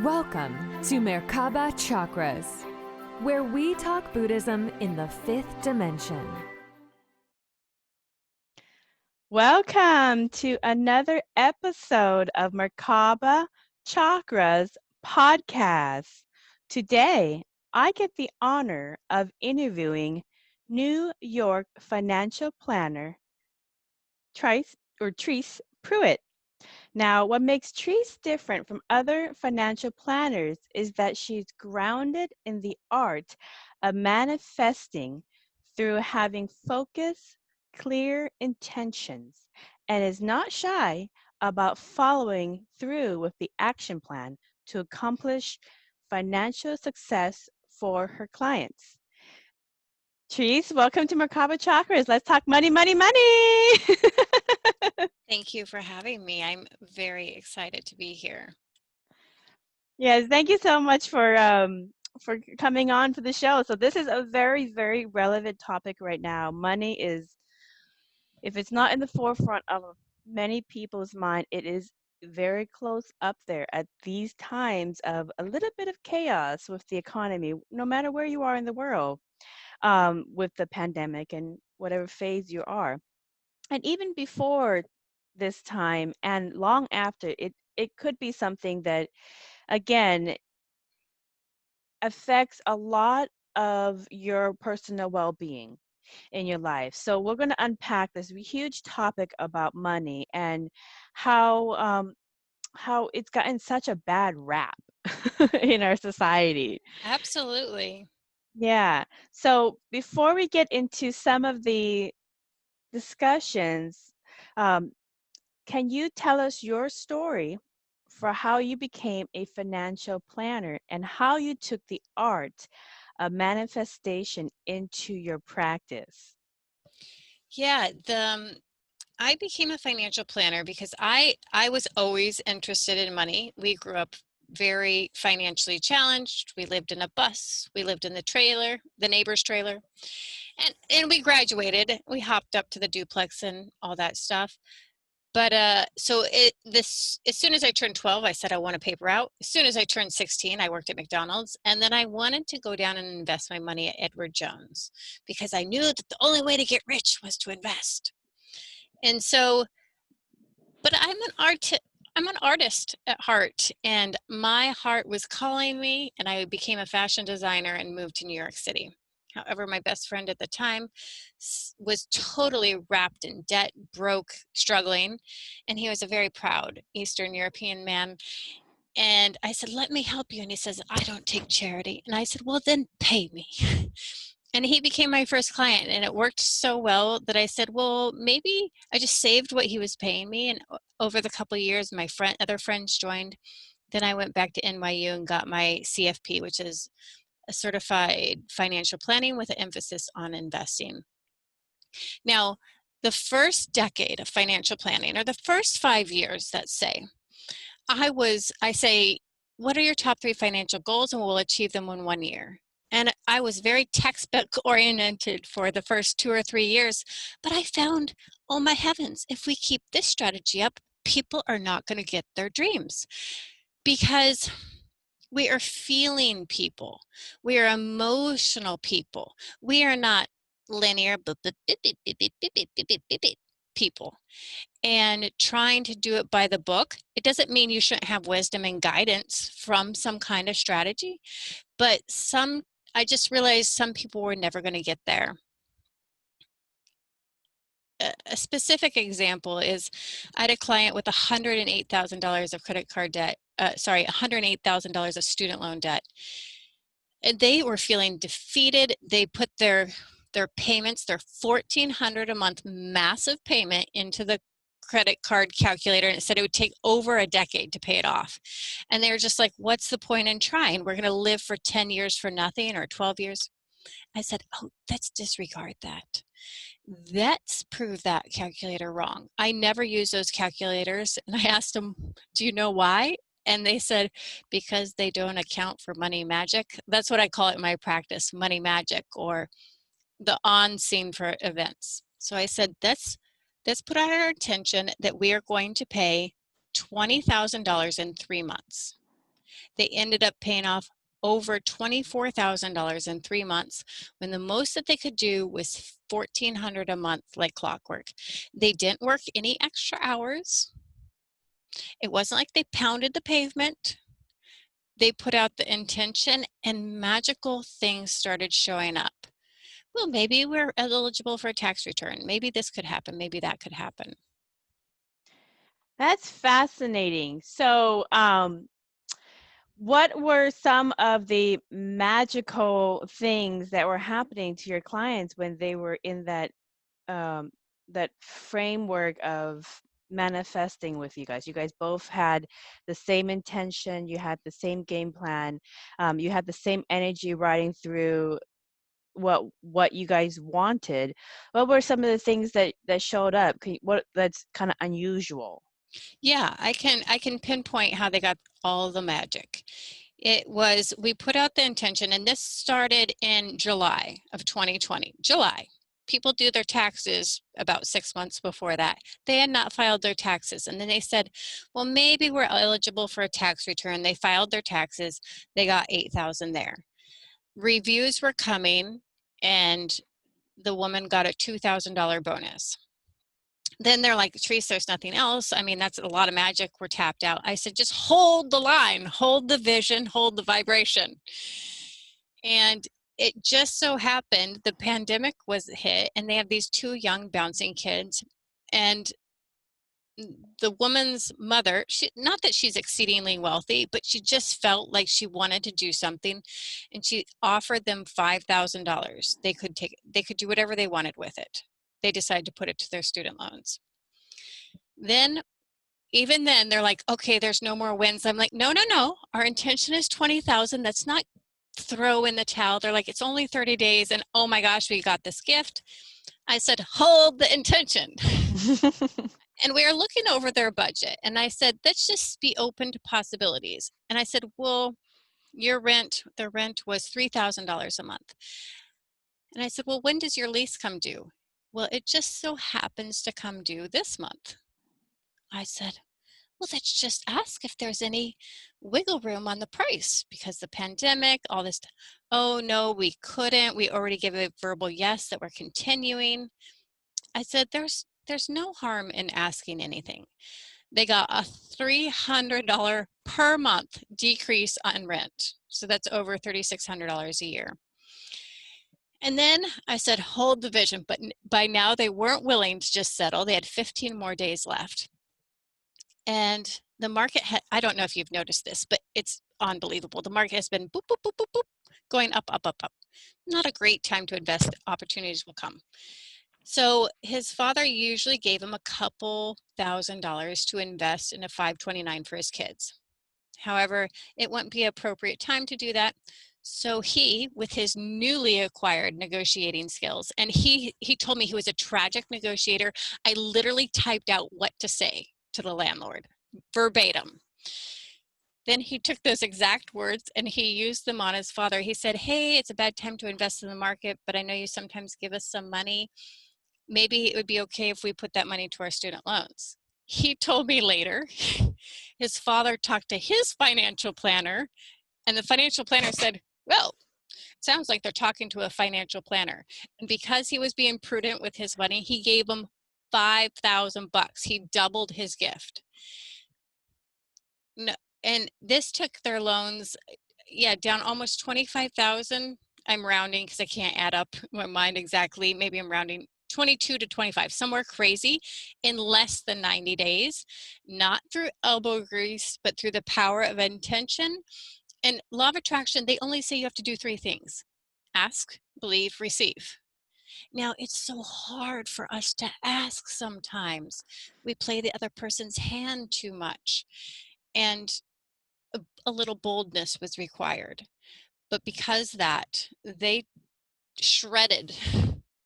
Welcome to Merkaba Chakras, where we talk Buddhism in the fifth dimension. Welcome to another episode of Merkaba Chakras Podcast. Today, I get the honor of interviewing New York financial planner Trice Pruitt. Now, what makes Trice different from other financial planners is that she's grounded in the art of manifesting through having focus, clear intentions, and is not shy about following through with the action plan to accomplish financial success for her clients. Trice, welcome to Merkaba Chakras. Let's talk money, money, money. Thank you for having me. I'm very excited to be here. Yes, thank you so much for coming on for the show. So this is a very, very relevant topic right now. Money is, if it's not in the forefront of many people's mind, it is very close up there at these times of a little bit of chaos with the economy, no matter where you are in the world, with the pandemic and whatever phase you are. And even before this time and long after, it could be something that, again, affects a lot of your personal well-being in your life. So we're going to unpack this huge topic about money and how it's gotten such a bad rap in our society. Absolutely. Yeah. So before we get into some of the discussions, um, can you tell us your story for how you became a financial planner and how you took the art of manifestation into your practice? Yeah, I became a financial planner because I was always interested in money. We grew up very financially challenged. We lived in a bus. We lived in the neighbor's trailer. And we graduated. We hopped up to the duplex and all that stuff. But as soon as I turned 12, I said I want a paper out. As soon as I turned 16, I worked at McDonald's, and then I wanted to go down and invest my money at Edward Jones because I knew that the only way to get rich was to invest. And so, but I'm an artist at heart, and my heart was calling me, and I became a fashion designer and moved to New York City. However, my best friend at the time was totally wrapped in debt, broke, struggling, and he was a very proud Eastern European man. And I said, let me help you. And he says, I don't take charity. And I said, well, then pay me. And he became my first client, and it worked so well that I said, well, maybe I just saved what he was paying me. And over the couple of years, other friends joined. Then I went back to NYU and got my CFP, which is a certified financial planning with an emphasis on investing. Now, the first decade of financial planning, or the first 5 years, let's say, I say, what are your top 3 financial goals, and we'll achieve them in 1 year. And I was very textbook oriented for the first 2 or 3 years, but I found, oh my heavens, if we keep this strategy up, people are not going to get their dreams because we are feeling people. We are emotional people. We are not linear people. And trying to do it by the book, it doesn't mean you shouldn't have wisdom and guidance from some kind of strategy, but I just realized some people were never going to get there. A specific example is I had a client with $108,000 of credit card debt, $108,000 of student loan debt. And they were feeling defeated. They put their payments, their $1,400 a month massive payment into the credit card calculator, and it said it would take over a decade to pay it off. And they were just like, what's the point in trying? We're going to live for 10 years for nothing, or 12 years. I said, oh, let's disregard that. Let's prove that calculator wrong. I never use those calculators. And I asked them, do you know why? And they said, because they don't account for money magic. That's what I call it in my practice, money magic, or the on scene for events. So I said, let's put out our intention that we are going to pay $20,000 in 3 months. They ended up paying off over $24,000 in 3 months when the most that they could do was $1,400 a month, like clockwork. They didn't work any extra hours. It wasn't like they pounded the pavement. They put out the intention and magical things started showing up. Well, maybe we're eligible for a tax return. Maybe this could happen. Maybe that could happen. That's fascinating. So, what were some of the magical things that were happening to your clients when they were in that framework of manifesting with you guys? You guys both had the same intention, you had the same game plan, you had the same energy riding through what you guys wanted. What were some of the things that showed up? What that's kind of unusual? Yeah, I can pinpoint how they got all the magic. It was, we put out the intention, and this started in July of 2020. July. People do their taxes about 6 months before that. They had not filed their taxes. And then they said, well, maybe we're eligible for a tax return. They filed their taxes. They got $8,000 there. Reviews were coming, and the woman got a $2,000 bonus. Then they're like, Trice, there's nothing else. I mean, that's a lot of magic. We're tapped out. I said, just hold the line, hold the vision, hold the vibration. And it just so happened the pandemic was hit, and they have these 2 young bouncing kids. And the woman's mother, not that she's exceedingly wealthy, but she just felt like she wanted to do something, and she offered them $5,000. They could do whatever they wanted with it. They decided to put it to their student loans. Then, even then, they're like, okay, there's no more wins. I'm like, no. Our intention is 20,000. That's not throw in the towel. They're like, it's only 30 days. And oh my gosh, we got this gift. I said, hold the intention. And we are looking over their budget. And I said, let's just be open to possibilities. And I said, well, their rent was $3,000 a month. And I said, well, when does your lease come due? Well, it just so happens to come due this month. I said, well, let's just ask if there's any wiggle room on the price because the pandemic, all this. Oh, no, we couldn't. We already gave a verbal yes that we're continuing. I said, there's no harm in asking anything. They got a $300 per month decrease on rent. So that's over $3,600 a year. And then I said, hold the vision. But by now they weren't willing to just settle. They had 15 more days left. And the market, I don't know if you've noticed this, but it's unbelievable. The market has been boop, boop, boop, boop, boop, going up, up, up, up. Not a great time to invest. Opportunities will come. So his father usually gave him a couple $1,000s to invest in a 529 for his kids. However, it wouldn't be appropriate time to do that. So he, with his newly acquired negotiating skills, and he told me he was a tragic negotiator. I literally typed out what to say to the landlord, verbatim. Then he took those exact words and he used them on his father. He said, hey, it's a bad time to invest in the market, but I know you sometimes give us some money. Maybe it would be okay if we put that money to our student loans. He told me later, his father talked to his financial planner, and the financial planner said, well, it sounds like they're talking to a financial planner. And because he was being prudent with his money, he gave him $5,000. He doubled his gift. No, and this took their loans, down almost 25,000. I'm rounding because I can't add up my mind exactly. Maybe I'm rounding 22 to 25, somewhere crazy, in less than 90 days, not through elbow grease, but through the power of intention. And law of attraction, they only say you have to do 3 things: ask, believe, receive. Now, it's so hard for us to ask sometimes. We play the other person's hand too much, and a little boldness was required. But because that, they shredded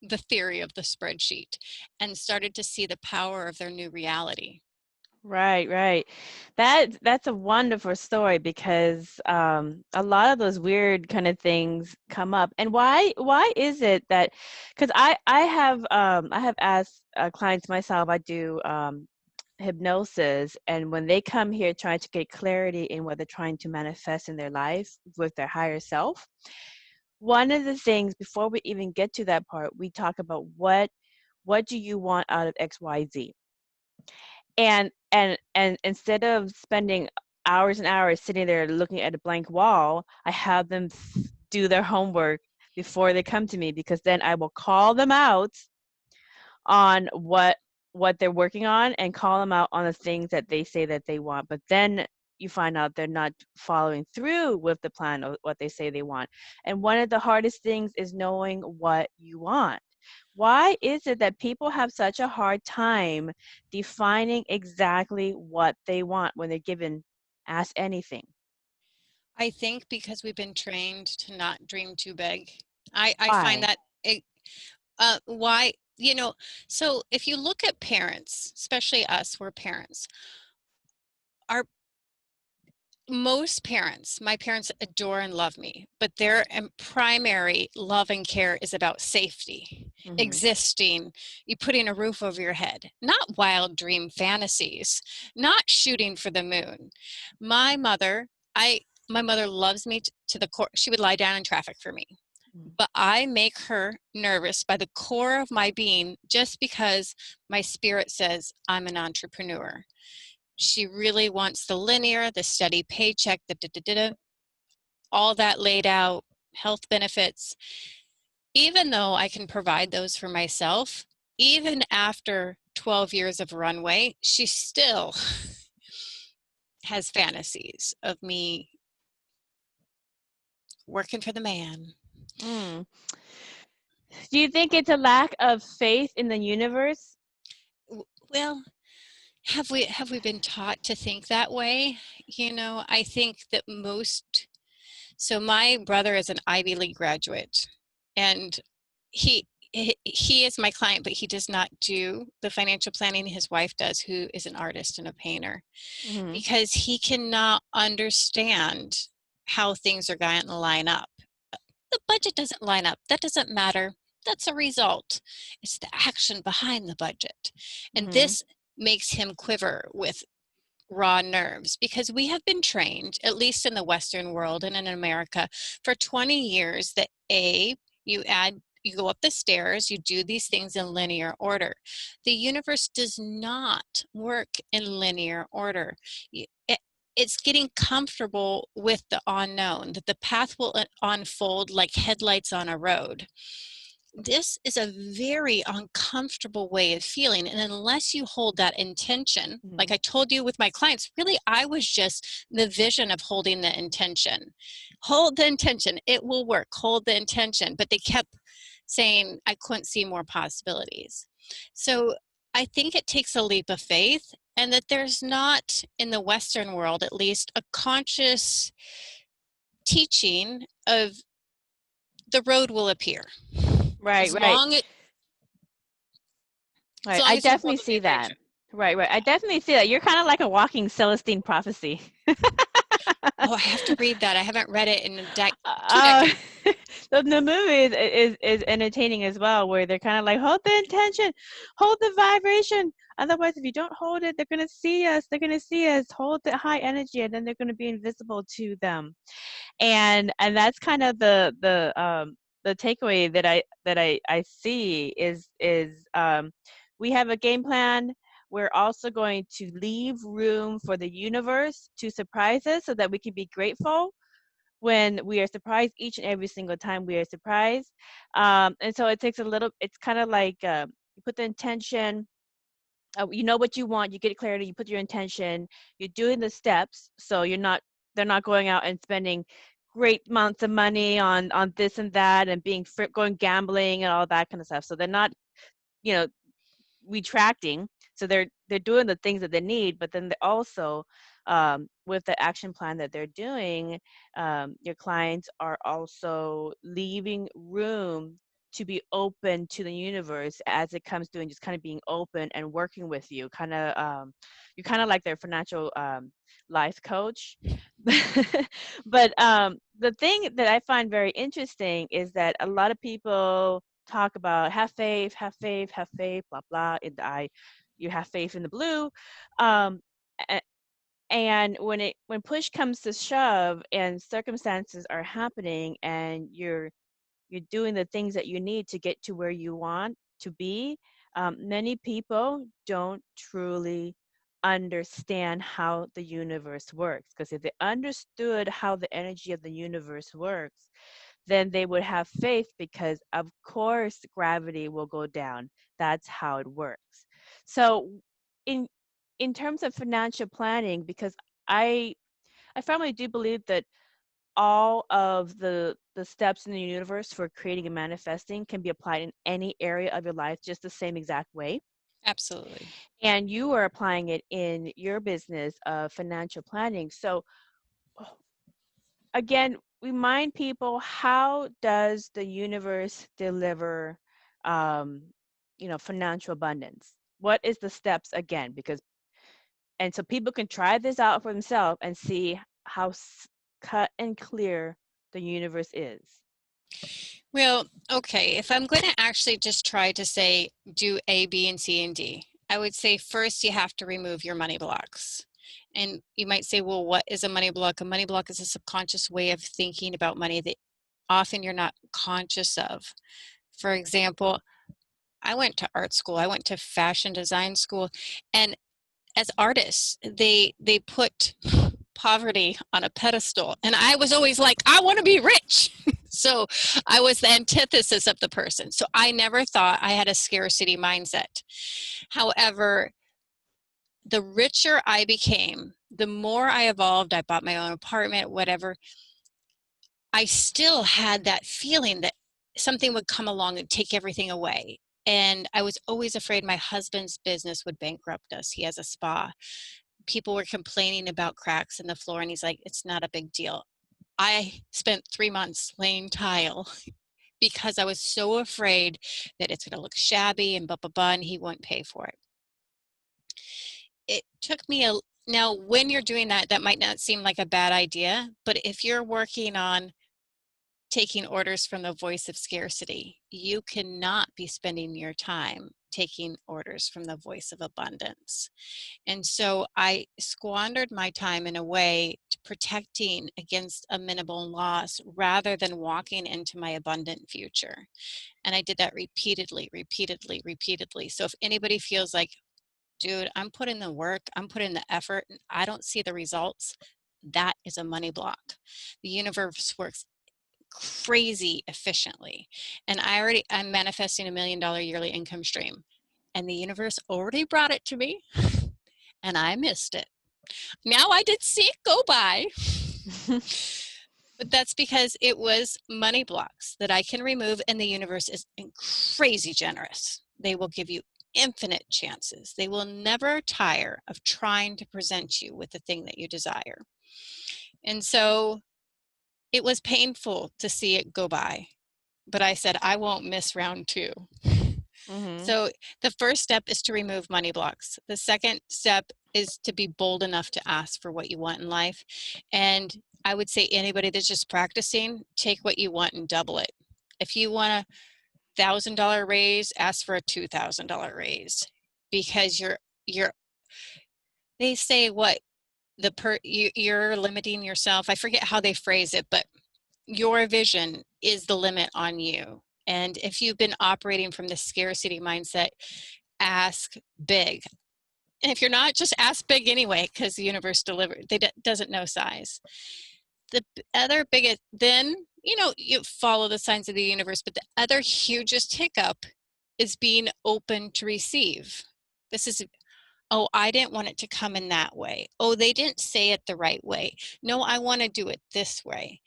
the theory of the spreadsheet and started to see the power of their new reality. Right. That's a wonderful story because a lot of those weird kind of things come up. And why is it that? Because I have asked clients myself. I do hypnosis, and when they come here trying to get clarity in what they're trying to manifest in their life with their higher self, one of the things before we even get to that part, we talk about what do you want out of XYZ? And instead of spending hours and hours sitting there looking at a blank wall, I have them do their homework before they come to me, because then I will call them out on what they're working on and call them out on the things that they say that they want. But then you find out they're not following through with the plan of what they say they want. And one of the hardest things is knowing what you want. Why is it that people have such a hard time defining exactly what they want when they're given ask anything? I think because we've been trained to not dream too big. I find Why? that why, so if you look at parents, especially us, we're parents, our most parents, my parents adore and love me, but their primary love and care is about safety, existing, you putting a roof over your head, not wild dream fantasies, not shooting for the moon. My mother, my mother loves me to the core. She would lie down in traffic for me, but I make her nervous by the core of my being just because my spirit says I'm an entrepreneur. She really wants the linear, the steady paycheck, all that laid out, health benefits. Even though I can provide those for myself, even after 12 years of runway, she still has fantasies of me working for the man. Mm. Do you think it's a lack of faith in the universe? Well, have we been taught to think that way? I think that so my brother is an Ivy League graduate, and he is my client, but he does not do the financial planning. His wife does, who is an artist and a painter, because he cannot understand how things are going to line up. The budget doesn't line up. That doesn't matter. That's a result. It's the action behind the budget. And this makes him quiver with raw nerves, because we have been trained, at least in the Western world and in America, for 20 years that you go up the stairs, you do these things in linear order. The universe does not work in linear order. It's getting comfortable with the unknown, that the path will unfold like headlights on a road. This is a very uncomfortable way of feeling. And unless you hold that intention, like I told you with my clients, really, I was just the vision of holding the intention. Hold the intention. It will work. Hold the intention. But they kept saying I couldn't see more possibilities. So I think it takes a leap of faith, and that there's not, in the Western world at least, a conscious teaching of the road will appear. Right, As right. long I as you definitely hold the see that. vibration. Right. I definitely see that. You're kind of like a walking Celestine prophecy. Oh, I have to read that. I haven't read it in 2 Uh, decades. the movie is entertaining as well, where they're kind of like, hold the intention, hold the vibration. Otherwise, if you don't hold it, they're gonna see us. They're gonna see us. Hold the high energy, and then they're gonna be invisible to them. And that's kind of the takeaway that I see is we have a game plan. We're also going to leave room for the universe to surprise us, so that we can be grateful when we are surprised each and every single time we are surprised. And so it takes it's kind of like you put the intention, you know what you want, you get clarity, you put your intention, you're doing the steps, so they're not going out and spending great amounts of money on this and that, and going gambling and all that kind of stuff. So they're not, you know, retracting. So they're doing the things that they need, but then they also, with the action plan that they're doing, your clients are also leaving room to be open to the universe as it comes to, and just kind of being open and working with you. Kind of, you're kind of like their financial life coach. But the thing that I find very interesting is that a lot of people talk about have faith, blah blah. you have faith in the blue. Um, a- and when push comes to shove and circumstances are happening and you're doing the things that you need to get to where you want to be, many people don't truly understand how the universe works. Because if they understood how the energy of the universe works, then they would have faith, because of course gravity will go down. That's how it works. So in in terms of financial planning, because I I firmly do believe that all of the steps in the universe for creating and manifesting can be applied in any area of your life just the same exact way. Absolutely. And you are applying it in your business of financial planning. So again, remind people, how does the universe deliver financial abundance? What is the steps again? And so people can try this out for themselves and see how cut and clear the universe is. Well, okay, if I'm going to actually just try to say do A, B, and C, and D, I would say first you have to remove your money blocks. And you might say, well, what is a money block? A money block is a subconscious way of thinking about money that often you're not conscious of. For example, I went to art school, I went to fashion design school, and as artists, they put poverty on a pedestal, and I was always like, I want to be rich. So I was the antithesis of the person. So I never thought I had a scarcity mindset. However, the richer I became, the more I evolved, I bought my own apartment, whatever, I still had that feeling that something would come along and take everything away. And I was always afraid my husband's business would bankrupt us. He has a spa. People were complaining about cracks in the floor, and he's like, it's not a big deal. I spent 3 months laying tile because I was so afraid that it's going to look shabby and blah, blah, blah, and he wouldn't pay for it. It took me now when you're doing that, that might not seem like a bad idea, but if you're working on taking orders from the voice of scarcity, you cannot be spending your time taking orders from the voice of abundance. And so I squandered my time in a way to protecting against a minimal loss rather than walking into my abundant future. And I did that repeatedly, repeatedly, repeatedly. So if anybody feels like, dude, I'm putting the work, I'm putting the effort, and I don't see the results, that is a money block. The universe works crazy efficiently. And I'm manifesting $1 million yearly income stream. And the universe already brought it to me and I missed it. Now I did see it go by. But that's because it was money blocks that I can remove, and the universe is crazy generous. They will give you infinite chances. They will never tire of trying to present you with the thing that you desire. And so it was painful to see it go by, but I said, I won't miss round 2. Mm-hmm. So the first step is to remove money blocks. The second step is to be bold enough to ask for what you want in life. And I would say anybody that's just practicing, take what you want and double it. If you want a $1,000 raise, ask for a $2,000 raise, because they say what you're limiting yourself. I forget how they phrase it, but your vision is the limit on you. And if you've been operating from the scarcity mindset, ask big. And if you're not, just ask big anyway, because the universe doesn't know size. The other biggest, then, you follow the signs of the universe, but the other hugest hiccup is being open to receive. This is, oh, I didn't want it to come in that way. Oh, they didn't say it the right way. No, I want to do it this way.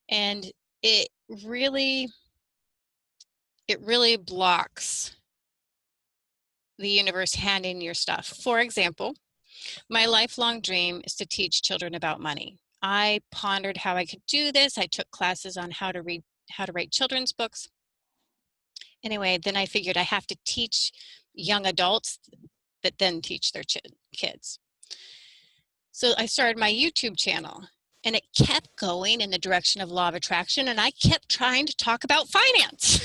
And it really blocks the universe handing your stuff. For example, my lifelong dream is to teach children about money. I pondered how I could do this. I took classes on how to write children's books. Anyway, then I figured I have to teach young adults that then teach their kids. So I started my YouTube channel, and it kept going in the direction of law of attraction, and I kept trying to talk about finance.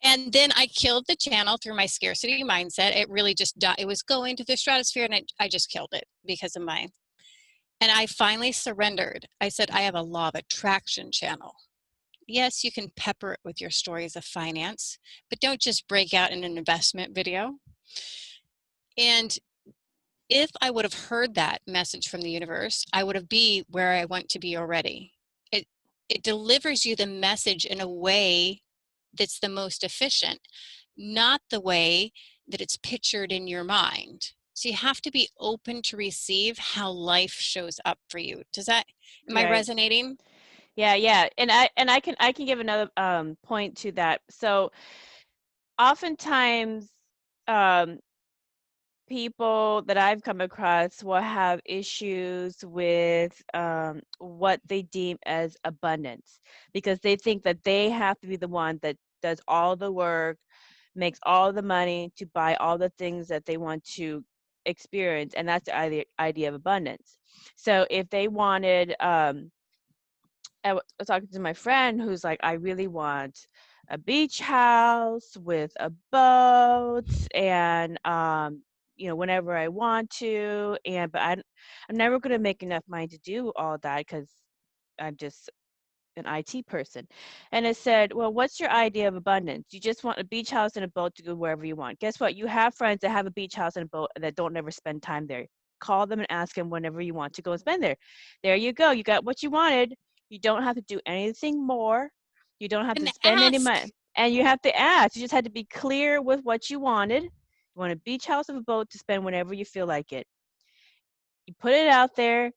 And then I killed the channel through my scarcity mindset. It really just died. It was going to the stratosphere, and I just killed it because of mine. And I finally surrendered. I said, I have a law of attraction channel. Yes, you can pepper it with your stories of finance, but don't just break out in an investment video. And if I would have heard that message from the universe, I would have been where I want to be already. It delivers you the message in a way that's the most efficient, not the way that it's pictured in your mind. So you have to be open to receive how life shows up for you. Am I Right. resonating? Yeah. And I can give another point to that. So oftentimes um people that I've come across will have issues with what they deem as abundance, because they think that they have to be the one that does all the work, makes all the money to buy all the things that they want to experience, and that's the idea of abundance. So if they wanted, was talking to my friend who's like, I really want a beach house with a boat, and whenever I want to, but I'm never going to make enough money to do all that because I'm just an IT person. And it said, well, what's your idea of abundance? You just want a beach house and a boat to go wherever you want. Guess what? You have friends that have a beach house and a boat that don't ever spend time there. Call them and ask them whenever you want to go and spend there. There you go. You got what you wanted. You don't have to do anything more. You don't have to And spend any ask. money. And you have to ask. You just had to be clear with what you wanted. You want a beach house or a boat to spend whenever you feel like it. You put it out there.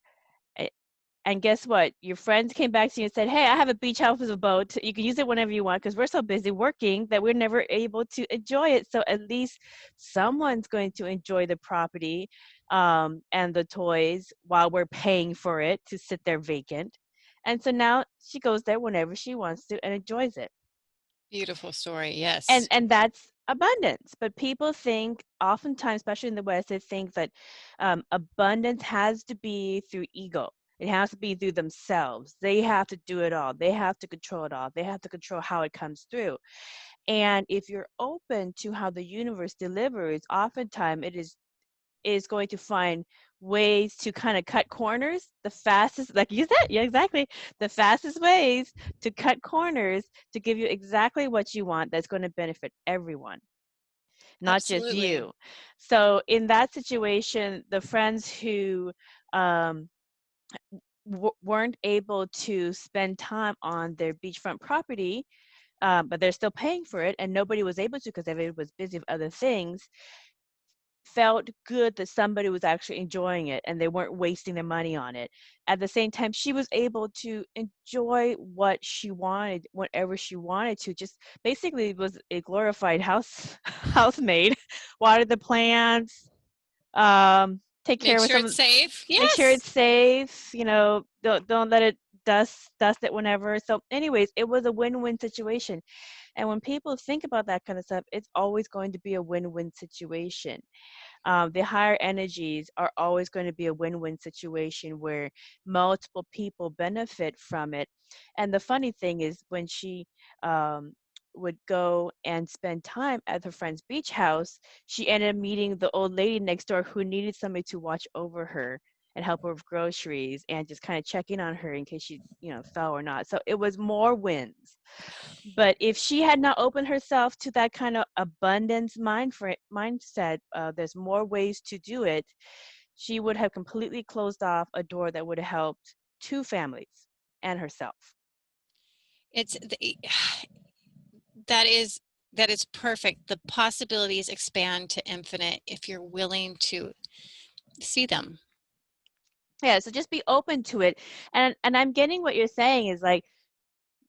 And guess what? Your friends came back to you and said, hey, I have a beach house with a boat. You can use it whenever you want, because we're so busy working that we're never able to enjoy it. So at least someone's going to enjoy the property and the toys while we're paying for it to sit there vacant. And so now she goes there whenever she wants to and enjoys it. Beautiful story. Yes. And that's abundance. But people think, oftentimes, especially in the West, they think that abundance has to be through ego. It has to be through themselves. They have to do it all. They have to control it all. They have to control how it comes through. And if you're open to how the universe delivers, oftentimes it is going to find ways to kind of cut corners the fastest, like you said. Yeah, exactly. The fastest ways to cut corners to give you exactly what you want that's going to benefit everyone, not just Absolutely. you. So in that situation, the friends who um, weren't able to spend time on their beachfront property, but they're still paying for it, and nobody was able to because everybody was busy with other things, felt good that somebody was actually enjoying it and they weren't wasting their money on it. At the same time, she was able to enjoy what she wanted whenever she wanted to. Just basically was a glorified housemaid. Water the plants, take Make care of sure some, it's safe. make sure Yes. it's safe. Don't let it dust it whenever. So anyways, it was a win-win situation. And when people think about that kind of stuff, it's always going to be a win-win situation. The higher energies are always going to be a win-win situation where multiple people benefit from it. And the funny thing is, when she would go and spend time at her friend's beach house, she ended up meeting the old lady next door who needed somebody to watch over her and help her with groceries and just kind of checking on her in case she fell or not. So it was more wins. But if she had not opened herself to that kind of abundance mindset, there's more ways to do it, she would have completely closed off a door that would have helped two families and herself. It's that is that is perfect. The possibilities expand to infinite if you're willing to see them. Yeah, so just be open to it. And I'm getting what you're saying is like,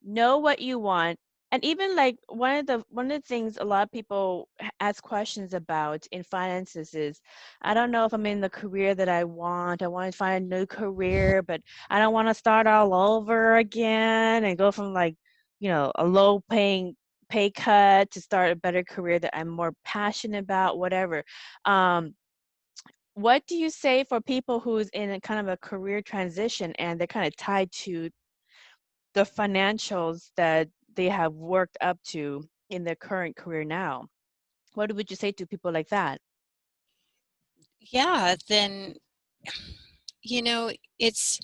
know what you want. And even like one of the things a lot of people ask questions about in finances is, I don't know if I'm in the career that I want. I want to find a new career, but I don't want to start all over again and go from like a low paying pay cut to start a better career that I'm more passionate about, whatever. What do you say for people who's in a kind of a career transition and they're kind of tied to the financials that they have worked up to in their current career now. What would you say to people like that? Yeah, then, it's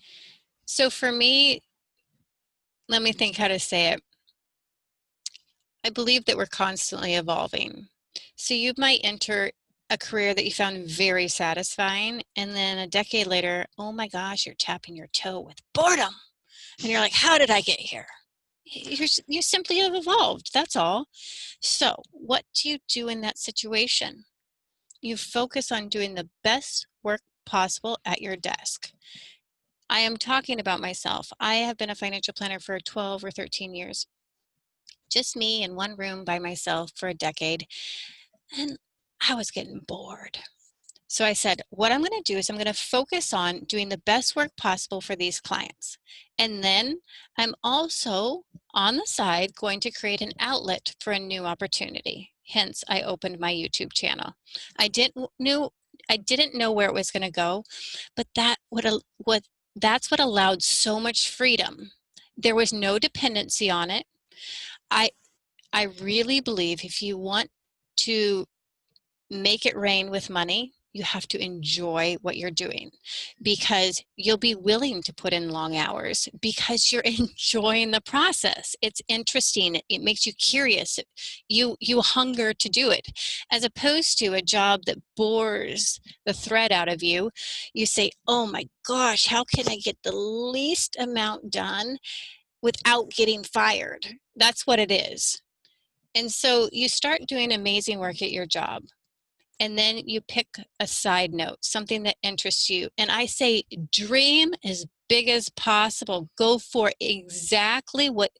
so for me, let me think how to say it. I believe that we're constantly evolving. So you might enter a career that you found very satisfying, and then a decade later, oh my gosh, you're tapping your toe with boredom. And you're like, how did I get here? You simply have evolved. That's all. So, what do you do in that situation? You focus on doing the best work possible at your desk. I am talking about myself. I have been a financial planner for 12 or 13 years, just me in one room by myself for a decade, and I was getting bored. So I said, what I'm going to do is I'm going to focus on doing the best work possible for these clients. And then I'm also on the side going to create an outlet for a new opportunity. Hence, I opened my YouTube channel. I didn't know where it was going to go, but that's what allowed so much freedom. There was no dependency on it. I I really believe if you want to make it rain with money, you have to enjoy what you're doing, because you'll be willing to put in long hours because you're enjoying the process. It's interesting. It makes you curious. You hunger to do it, as opposed to a job that bores the thread out of you. You say, oh my gosh, how can I get the least amount done without getting fired? That's what it is. And so you start doing amazing work at your job, and then you pick a side note, something that interests you. And I say, dream as big as possible. Go for exactly what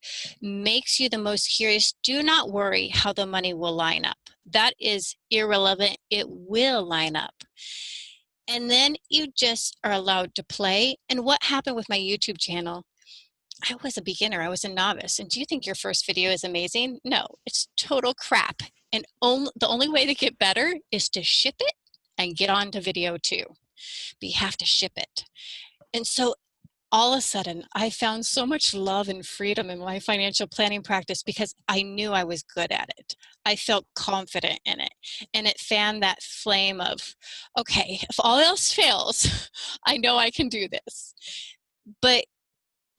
makes you the most curious. Do not worry how the money will line up. That is irrelevant. It will line up. And then you just are allowed to play. And what happened with my YouTube channel? I was a beginner. I was a novice. And do you think your first video is amazing? No, it's total crap. And the only way to get better is to ship it and get on to video 2. But you have to ship it. And so all of a sudden, I found so much love and freedom in my financial planning practice because I knew I was good at it. I felt confident in it. And it fanned that flame of, okay, if all else fails, I know I can do this. But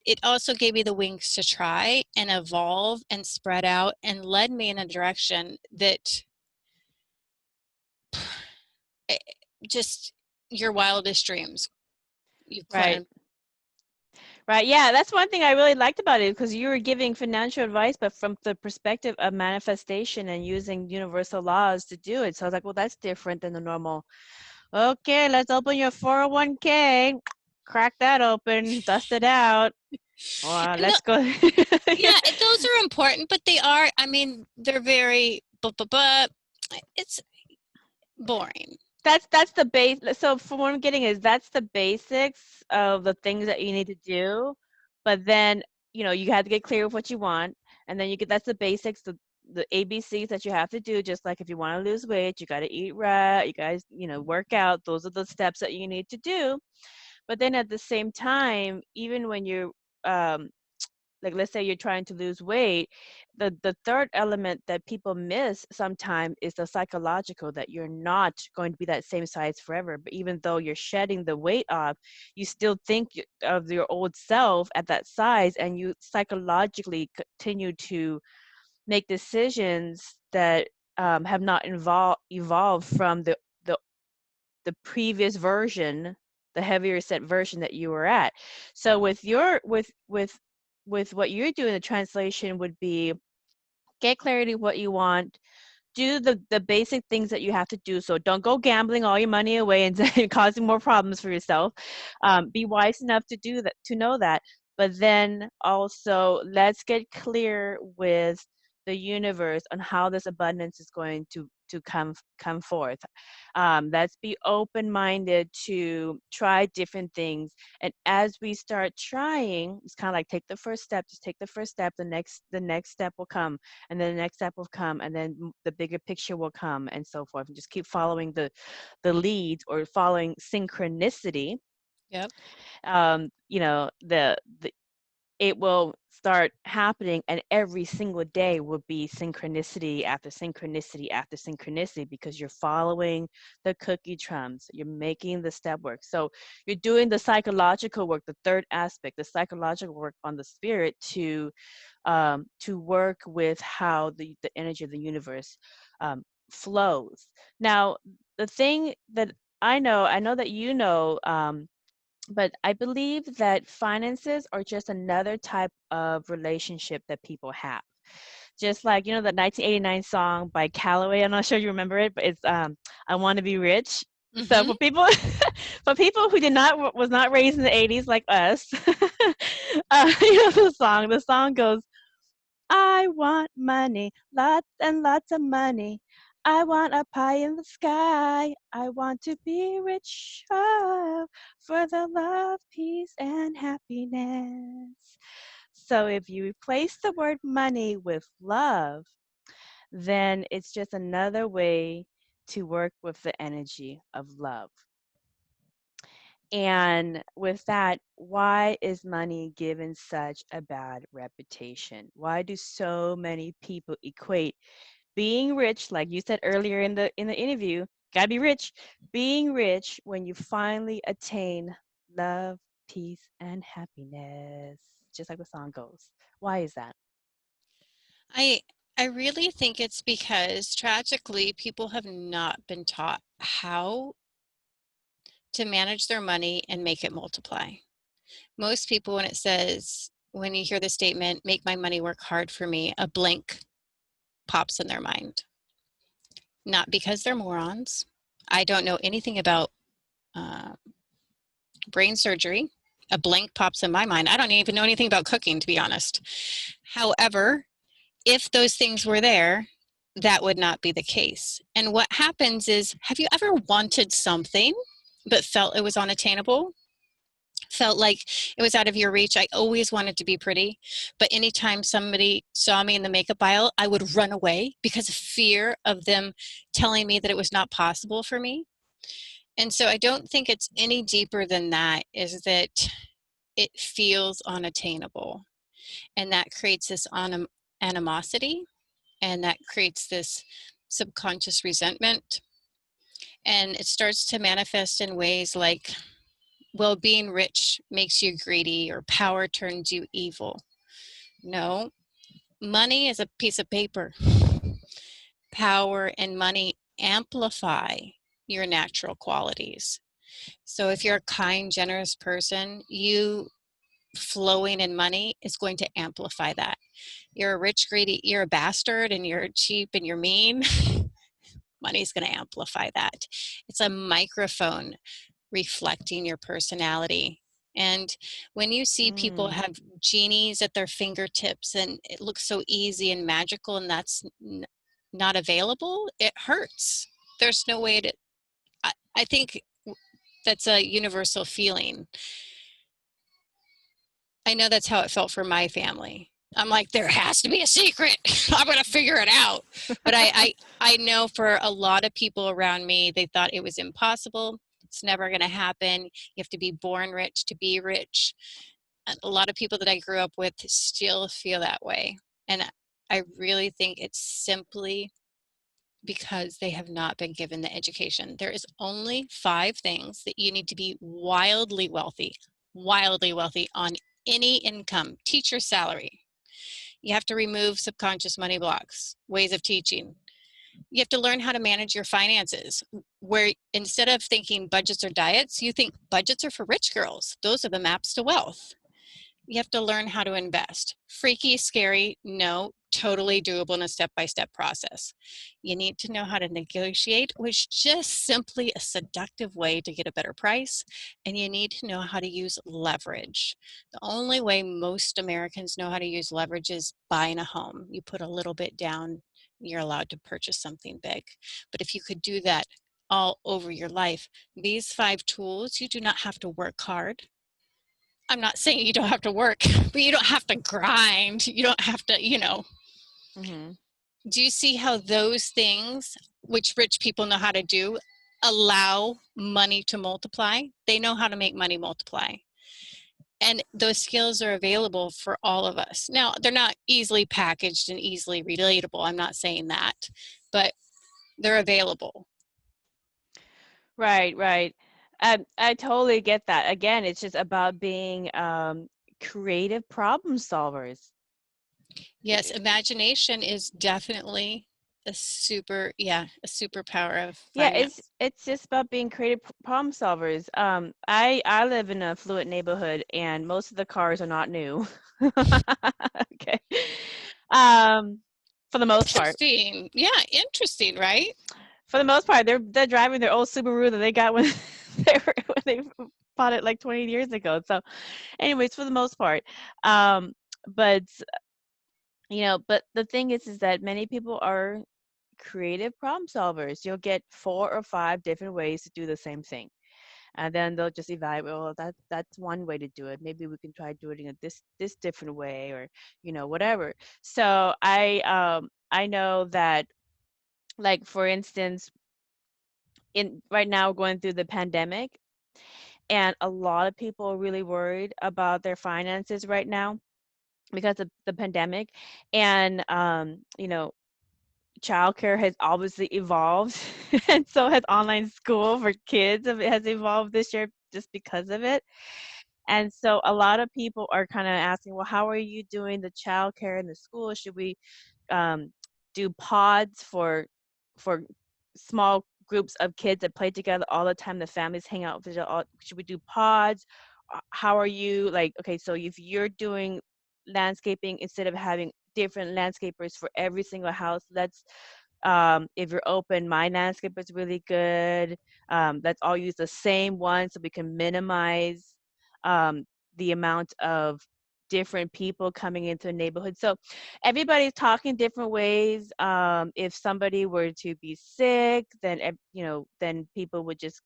it also gave me the wings to try and evolve and spread out, and led me in a direction that just your wildest dreams you Right. plan. Right. Yeah, that's one thing I really liked about it, because you were giving financial advice, but from the perspective of manifestation and using universal laws to do it. So I was like, well, that's different than the normal. Okay, let's open your 401k, crack that open, dust it out. And Let's go. yeah, those are important, but they are, I mean, they're very, but it's boring. That's the base. So from what I'm getting is that's the basics of the things that you need to do, but then you have to get clear with what you want, and then that's the basics, the ABCs that you have to do. Just like if you want to lose weight, you got to eat right, you guys work out. Those are the steps that you need to do. But then at the same time, even when you're um, like, let's say you're trying to lose weight, the third element that people miss sometimes is the psychological, that you're not going to be that same size forever. But even though you're shedding the weight off, you still think of your old self at that size, and you psychologically continue to make decisions that have not evolved from the the previous version, the heavier set version that you were at. So with your with what you're doing, the translation would be get clarity what you want, do the basic things that you have to do. So don't go gambling all your money away and causing more problems for yourself. Be wise enough to do that, to know that. But then also, let's get clear with the universe on how this abundance is going to come forth. Let's be open-minded to try different things, and as we start trying, it's kind of like take the first step. Just take the first step. The next step will come, and then the next step will come, and then the bigger picture will come, and so forth. And just keep following the leads, or following synchronicity. Yep. The it will start happening, and every single day will be synchronicity after synchronicity after synchronicity, because you're following the cookie crumbs, you're making the step work. So you're doing the psychological work, the third aspect, the psychological work on the spirit to work with how the energy of the universe flows. Now, the thing that I know that you know, but I believe that finances are just another type of relationship that people have. Just like, the 1989 song by Calloway, I'm not sure you remember it, but it's I Want to Be Rich. So Mm-hmm. for people for people who was not raised in the 80s like us, the song goes, I want money, lots and lots of money. I want a pie in the sky. I want to be rich, for the love, peace, and happiness. So if you replace the word money with love, then it's just another way to work with the energy of love. And with that, why is money given such a bad reputation? Why do so many people equate being rich, like you said earlier in the interview, gotta be rich, being rich when you finally attain love, peace, and happiness, just like the song goes. Why is that? I I really think it's because tragically people have not been taught how to manage their money and make it multiply. Most people, when you hear the statement, make my money work hard for me, a blank pops in their mind. Not because they're morons. I don't know anything about uh, brain surgery. A blank pops in my mind. I don't even know anything about cooking, to be honest. However, if those things were there, that would not be the case. And what happens is, have you ever wanted something but felt it was unattainable? Felt like it was out of your reach? I always wanted to be pretty, but anytime somebody saw me in the makeup aisle, I would run away because of fear of them telling me that it was not possible for me. And so I don't think it's any deeper than that, is that it feels unattainable. And that creates this animosity, and that creates this subconscious resentment. And it starts to manifest in ways like, well, being rich makes you greedy, or power turns you evil. No, money is a piece of paper. Power and money amplify your natural qualities. So if you're a kind, generous person, you flowing in money is going to amplify that. You're a rich, greedy, you're a bastard, and you're cheap and you're mean, money's going to amplify that. It's a microphone reflecting your personality. And when you see people Mm, have genies at their fingertips and it looks so easy and magical, and that's not available, it hurts. There's no way to, I think that's a universal feeling. I know that's how it felt for my family. I'm like, there has to be a secret. I'm going to figure it out. But I know for a lot of people around me, they thought it was impossible. It's never going to happen. You have to be born rich to be rich. And a lot of people that I grew up with still feel that way. And I really think it's simply because they have not been given the education. There is only 5 things that you need to be wildly wealthy on any income, teacher salary. You have to remove subconscious money blocks, ways of teaching. You have to learn how to manage your finances, where instead of thinking budgets or diets, you think budgets are for rich girls. Those are the maps to wealth. You have to learn how to invest. Freaky, scary, no, totally doable in a step-by-step process. You need to know how to negotiate, which is just simply a seductive way to get a better price. And you need to know how to use leverage. The only way most Americans know how to use leverage is buying a home. You put a little bit down, you're allowed to purchase something big. But if you could do that all over your life, these 5 tools, you do not have to work hard. I'm not saying you don't have to work, but you don't have to grind. You don't have to, mm-hmm. Do you see how those things, which rich people know how to do, allow money to multiply? They know how to make money multiply. And those skills are available for all of us. Now, they're not easily packaged and easily relatable. I'm not saying that, but they're available. Right, right. I totally get that. Again, it's just about being creative problem solvers. Yes, imagination is definitely a superpower of Yeah, it's finance. it's just about being creative problem solvers. I live in a affluent neighborhood, and most of the cars are not new. Okay. Um, for the most part. Interesting. Yeah, interesting, right? For the most part, they're driving their old Subaru that they got when they bought it like 20 years ago. So, anyways, for the most part, um, but but the thing is that many people are creative problem solvers. You'll get 4 or 5 different ways to do the same thing, and then they'll just evaluate. Well, that's one way to do it. Maybe we can try doing it this different way, or whatever. So I know that, like, for instance, in right now going through the pandemic, and a lot of people are really worried about their finances right now because of the pandemic. And childcare has obviously evolved, and so has online school for kids. It has evolved this year just because of it. And so a lot of people are kind of asking, well, how are you doing the childcare in the school? Should we um, do pods for small groups of kids that play together all the time? The families hang out. Should we do pods? How are you, like, okay, so if you're doing landscaping, instead of having different landscapers for every single house, if you're open, my landscaper is really good. Let's all use the same one so we can minimize um, the amount of different people coming into the neighborhood. So everybody's talking different ways. If somebody were to be sick, then then people would just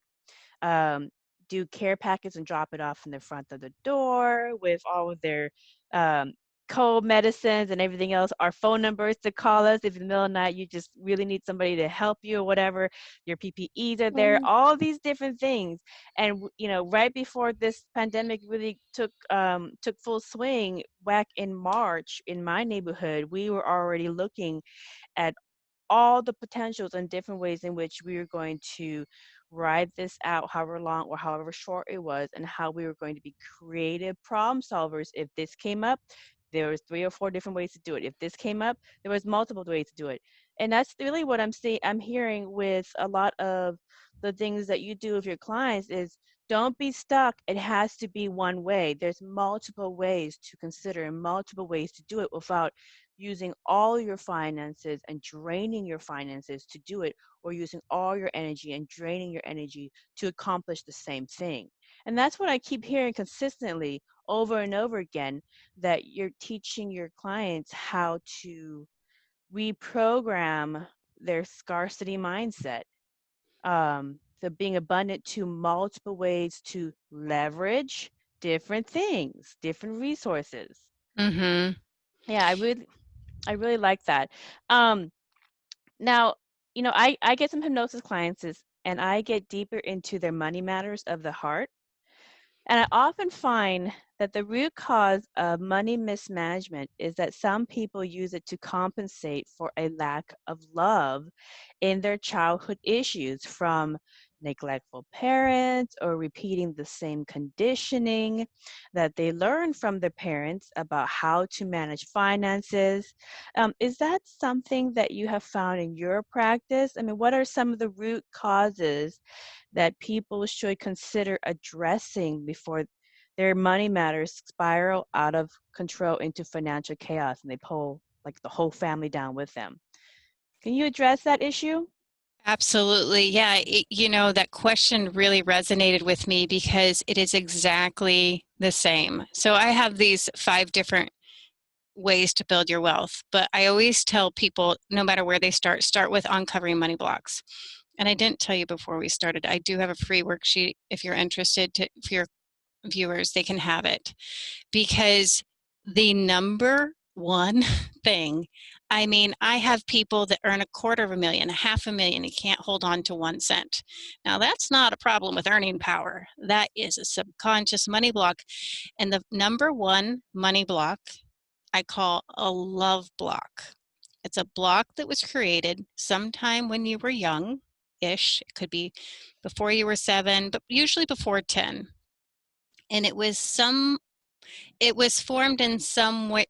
um, do care packets and drop it off in the front of the door with all of their um, cold medicines and everything else. Our phone numbers to call us if in the middle of the night you just really need somebody to help you or whatever. Your PPEs are there. Mm. All these different things. And right before this pandemic really took full swing, back in March in my neighborhood, we were already looking at all the potentials and different ways in which we were going to ride this out, however long or however short it was, and how we were going to be creative problem solvers. If this came up, there was 3 or 4 different ways to do it. If this came up, there was multiple ways to do it. And that's really what I'm hearing with a lot of the things that you do with your clients is, don't be stuck. It has to be one way. There's multiple ways to consider and multiple ways to do it without using all your finances and draining your finances to do it, or using all your energy and draining your energy to accomplish the same thing. And that's what I keep hearing consistently over and over again, that you're teaching your clients how to reprogram their scarcity mindset, the being abundant to multiple ways to leverage different things, different resources. Mm-hmm. Yeah, I really like that. Um, Now, I get some hypnosis clients, and I get deeper into their money matters of the heart. And I often find that the root cause of money mismanagement is that some people use it to compensate for a lack of love in their childhood issues, from neglectful parents or repeating the same conditioning that they learned from their parents about how to manage finances. Is that something that you have found in your practice? I mean, what are some of the root causes that people should consider addressing before their money matters spiral out of control into financial chaos and they pull like the whole family down with them? Can you address that issue? Absolutely. Yeah. That question really resonated with me because it is exactly the same. So I have these 5 different ways to build your wealth, but I always tell people, no matter where they start with uncovering money blocks. And I didn't tell you before we started, I do have a free worksheet if you're interested for your viewers, they can have it, because the number one thing I mean, I have people that earn $250,000, $500,000, and can't hold on to 1 cent. Now, that's not a problem with earning power. That is a subconscious money block. And the number one money block I call a love block. It's a block that was created sometime when you were young-ish. It could be before you were 7, but usually before 10. And it was formed in some way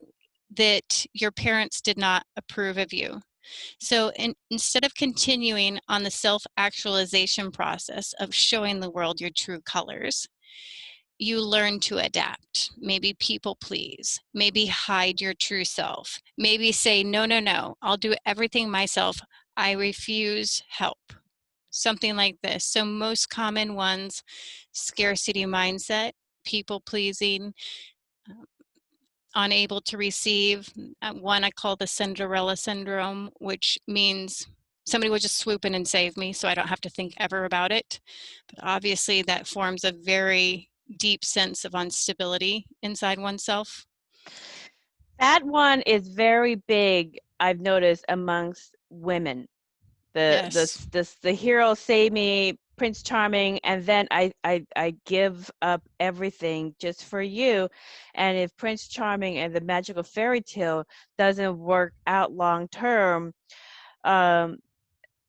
that your parents did not approve of you. So instead of continuing on the self-actualization process of showing the world your true colors, you learn to adapt, maybe people please, maybe hide your true self, maybe say, no, no, no, I'll do everything myself. I refuse help. Something like this. So most common ones, scarcity mindset, people pleasing, unable to receive. One I call the Cinderella Syndrome, which means somebody will just swoop in and save me so I don't have to think ever about it. But obviously that forms a very deep sense of instability inside oneself. That one is very big, I've noticed, amongst women. Yes, The hero save me, Prince Charming, and then I give up everything just for you. And if Prince Charming and the magical fairy tale doesn't work out long term, um,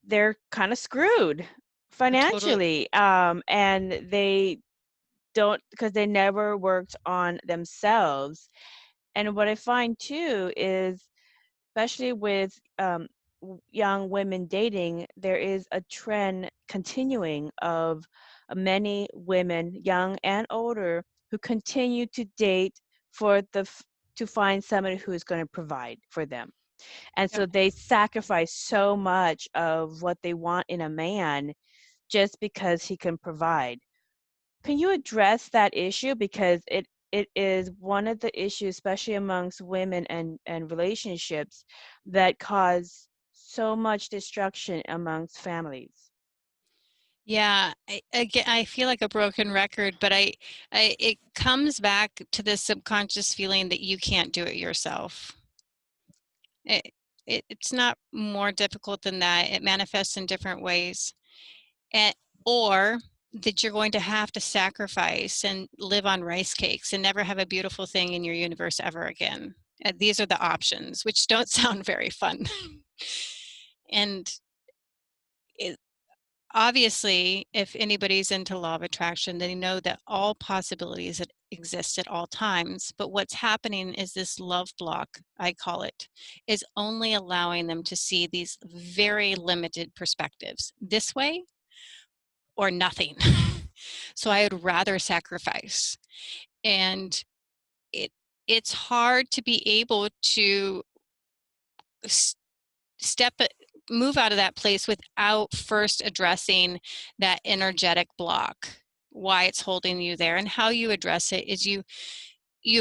they're kind of screwed totally. financially. And they don't, because they never worked on themselves. And what I find too is, especially with young women dating, there is a trend continuing of many women, young and older, who continue to date to find somebody who is going to provide for them. And Yep. so they sacrifice so much of what they want in a man just because he can provide. Can you address that issue? Because it is one of the issues, especially amongst women and relationships, that cause so much destruction amongst families. Yeah, again, I feel like a broken record, but it comes back to the subconscious feeling that you can't do it yourself. It, it's not more difficult than that. It manifests in different ways. And, or that you're going to have to sacrifice and live on rice cakes and never have a beautiful thing in your universe ever again. These are the options, which don't sound very fun. And it, obviously, if anybody's into law of attraction, they know that all possibilities that exist at all times. But what's happening is this love block, I call it, is only allowing them to see these very limited perspectives. This way or nothing. So I would rather sacrifice. And it it's hard to be able to step move out of that place without first addressing that energetic block, why it's holding you there. And how you address it is you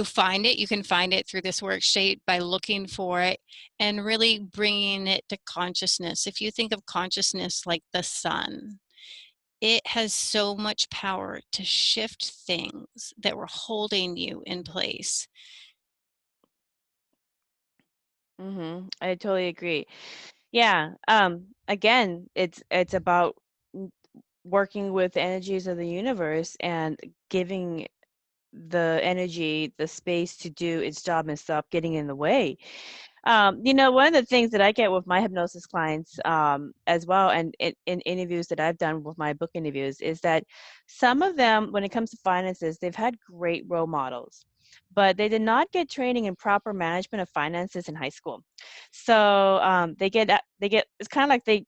find it. You can find it through this worksheet by looking for it and really bringing it to consciousness. If you think of consciousness like the sun, it has so much power to shift things that were holding you in place. I totally agree. Yeah. Again, it's about working with the energies of the universe and giving the energy the space to do its job and stop getting in the way. One of the things that I get with my hypnosis clients, as well, and in interviews that I've done with my book interviews, is that some of them, when it comes to finances, they've had great role models, but they did not get training in proper management of finances in high school. So they get it's kind of like they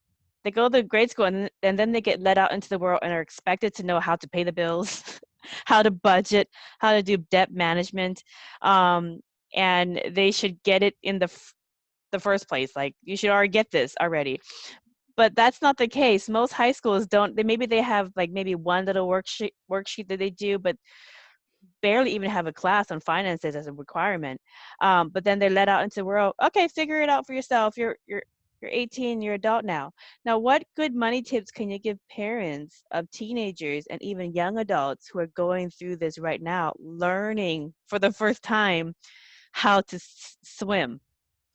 go to grade school, and then they get let out into the world and are expected to know how to pay the bills, how to budget, how to do debt management. And they should get it in the first place. Like, you should already get this already. But that's not the case. Most high schools don't. Maybe they have like maybe one little worksheet that they do, but barely even have a class on finances as a requirement. But then they're let out into the world. Okay, figure it out for yourself. You're 18. You're adult now. Now, what good money tips can you give parents of teenagers and even young adults who are going through this right now, learning for the first time how to swim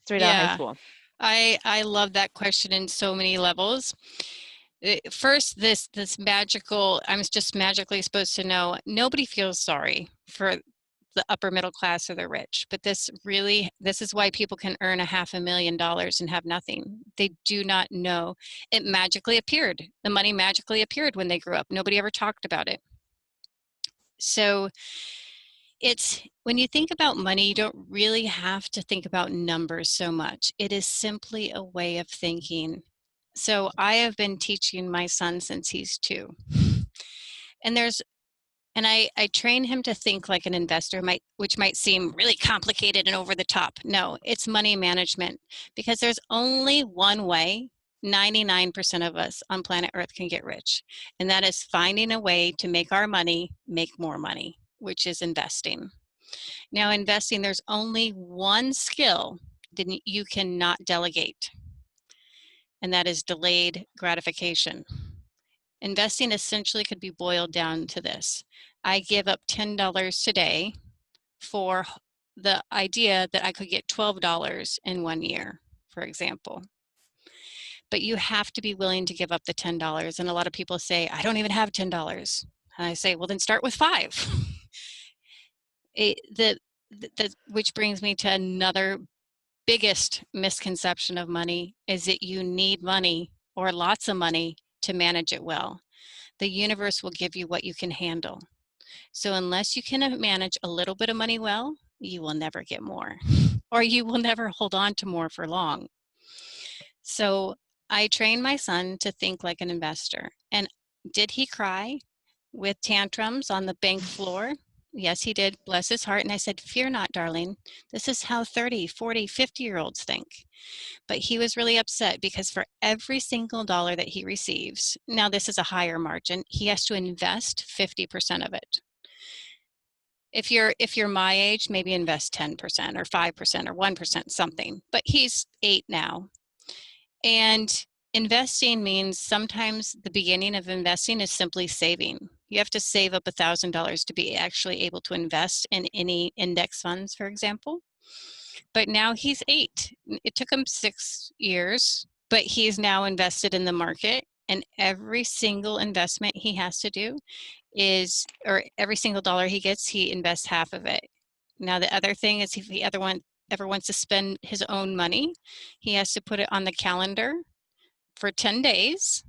straight out of high Yeah. school? I love that question in so many levels. First, this magical, I'm just magically supposed to know, nobody feels sorry for the upper middle class or the rich, but this is why people can earn $500,000 and have nothing. They do not know. It magically appeared. The money magically appeared when they grew up. Nobody ever talked about it. So it's, when you think about money, you don't really have to think about numbers so much. It is simply a way of thinking. So I have been teaching my son since he's 2. And I train him to think like an investor, which might seem really complicated and over the top. No, it's money management, because there's only one way 99% of us on planet Earth can get rich, and that is finding a way to make our money make more money, which is investing. Now, investing, there's only one skill that you cannot delegate, and that is delayed gratification. Investing essentially could be boiled down to this. I give up $10 today for the idea that I could get $12 in 1 year, for example. But you have to be willing to give up the $10. And a lot of people say, I don't even have $10. And I say, well, then start with 5. Which brings me to another biggest misconception of money, is that you need money or lots of money to manage it well. The universe will give you what you can handle. So unless you can manage a little bit of money well, you will never get more, or you will never hold on to more for long. So I trained my son to think like an investor. And did he cry with tantrums on the bank floor? Yes, he did. Bless his heart. And I said, fear not, darling. This is how 30, 40, 50-year-olds think. But he was really upset because for every single dollar that he receives, now this is a higher margin, he has to invest 50% of it. If you're my age, maybe invest 10% or 5% or 1%, something. But he's 8 now. And investing means sometimes the beginning of investing is simply saving. You have to save up $1,000 to be actually able to invest in any index funds, for example. But now he's 8. It took him 6 years, but he's now invested in the market. And every single investment he has to do or every single dollar he gets, he invests half of it. Now, the other thing is, if he ever wants to spend his own money, he has to put it on the calendar for 10 days.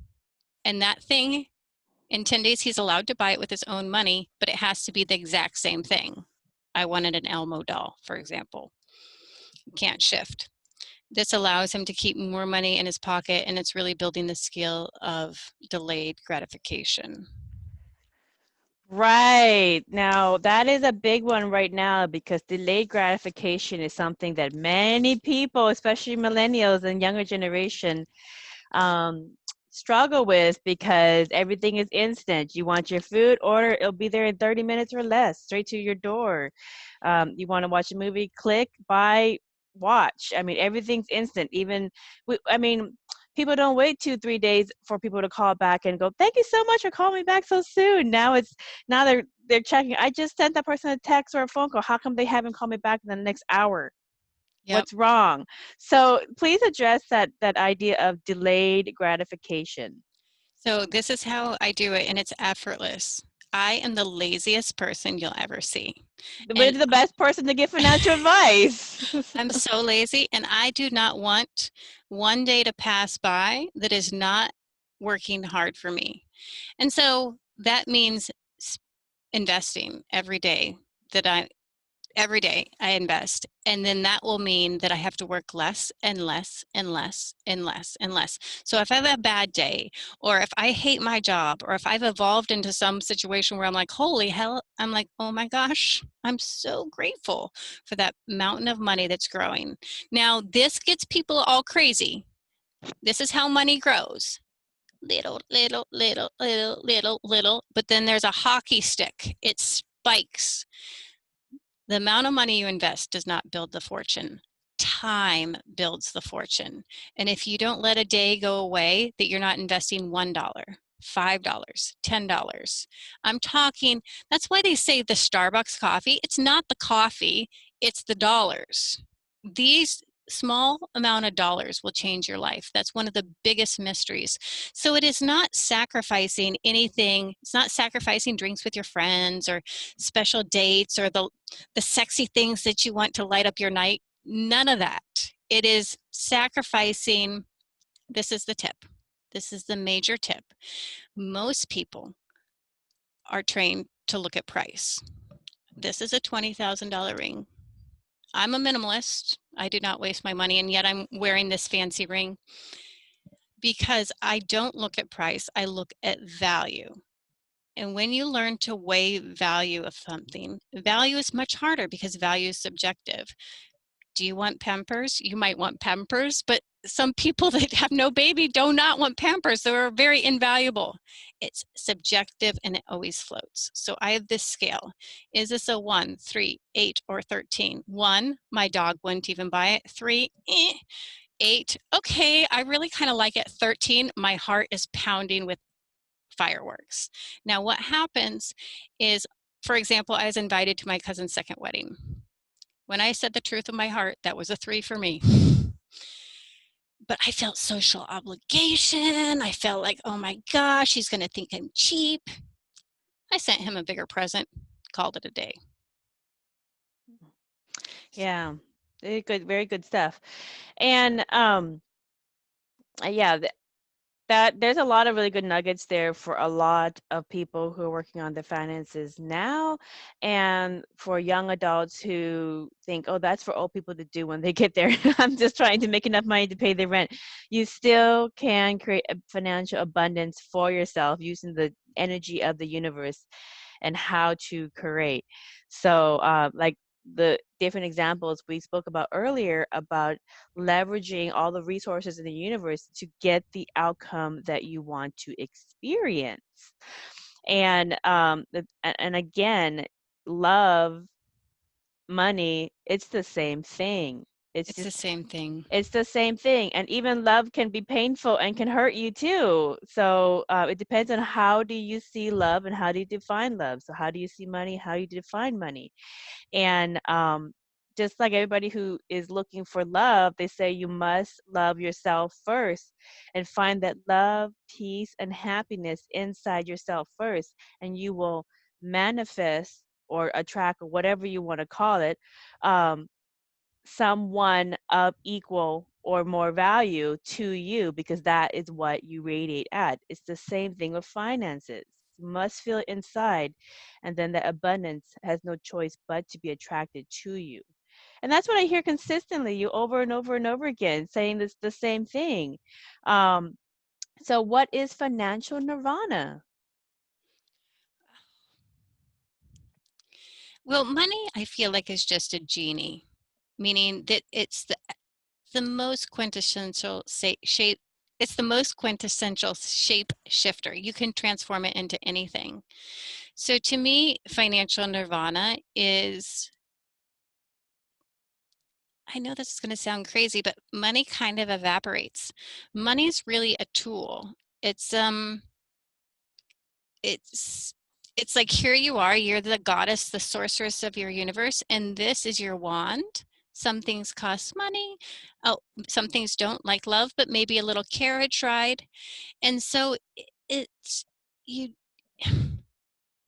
And that thing, in 10 days, he's allowed to buy it with his own money, but it has to be the exact same thing. I wanted an Elmo doll, for example. Can't shift. This allows him to keep more money in his pocket, and it's really building the skill of delayed gratification. Right. Now, that is a big one right now, because delayed gratification is something that many people, especially millennials and younger generation, struggle with, because everything is instant. You want your food, order, it'll be there in 30 minutes or less, straight to your door. You want to watch a movie, click, buy, watch. I mean, everything's instant. People don't wait 2-3 days for people to call back and go, thank you so much for calling me back so soon. Now they're checking, I just sent that person a text or a phone call, how come they haven't called me back in the next hour? Yep. What's wrong? So please address that idea of delayed gratification. So this is how I do it, and it's effortless. I am the laziest person you'll ever see. But the best person to give financial advice. I'm so lazy, and I do not want one day to pass by that is not working hard for me. And so that means investing every day every day I invest. And then that will mean that I have to work less and less and less and less and less. So if I have a bad day, or if I hate my job, or if I've evolved into some situation where I'm like, holy hell, I'm like, oh my gosh, I'm so grateful for that mountain of money that's growing. Now, this gets people all crazy. This is how money grows. Little, little, little, little, little, little. But then there's a hockey stick. It spikes. The amount of money you invest does not build the fortune. Time builds the fortune. And if you don't let a day go away that you're not investing $1, $5, $10, I'm talking, that's why they say the Starbucks coffee, it's not the coffee, it's the dollars. These small amount of dollars will change your life. That's one of the biggest mysteries. So it is not sacrificing anything. It's not sacrificing drinks with your friends or special dates or the sexy things that you want to light up your night. None of that. It is sacrificing. This is the tip. This is the major tip. Most people are trained to look at price. This is a $20,000 ring. I'm a minimalist. I do not waste my money, and yet I'm wearing this fancy ring because I don't look at price. I look at value. And when you learn to weigh value of something, value is much harder because value is subjective. Do you want Pampers? You might want Pampers, but some people that have no baby do not want Pampers. They're very invaluable. It's subjective and it always floats. So I have this scale. Is this a 1, 3, 8, or 13? 1, my dog wouldn't even buy it. 3, 8, okay, I really kind of like it. 13, my heart is pounding with fireworks. Now what happens is, for example, I was invited to my cousin's second wedding. When I said the truth of my heart, that was a 3 for me. But I felt social obligation. I felt like, oh my gosh, he's going to think I'm cheap. I sent him a bigger present, called it a day. Yeah, very good stuff. And yeah, that there's a lot of really good nuggets there for a lot of people who are working on their finances now, and for young adults who think, oh, that's for old people to do when they get there. I'm just trying to make enough money to pay the rent. You still can create a financial abundance for yourself using the energy of the universe and how to create. So like the different examples we spoke about earlier about leveraging all the resources in the universe to get the outcome that you want to experience. And again, love, money, it's the same thing. It's the same thing. It's the same thing. And even love can be painful and can hurt you too. So it depends on how do you see love and how do you define love. So how do you see money? How do you define money? And just like everybody who is looking for love, they say you must love yourself first and find that love, peace, and happiness inside yourself first. And you will manifest or attract, or whatever you want to call it, someone of equal or more value to you, because that is what you radiate at. It's the same thing with finances. You must feel it inside, and then the abundance has no choice but to be attracted to you. And that's what I hear consistently, you over and over and over again, saying this the same thing. So what is financial nirvana? Well, money, I feel like, is just a genie, meaning that it's the most quintessential shape. It's the most quintessential shape shifter. You can transform it into anything. So to me, financial nirvana is, I know this is going to sound crazy, but money kind of evaporates. Money is really a tool. It's like, here you are, you're the goddess, the sorceress of your universe, and this is your wand. Some things cost money. Oh, some things don't, like love, but maybe a little carriage ride. And so it's, you,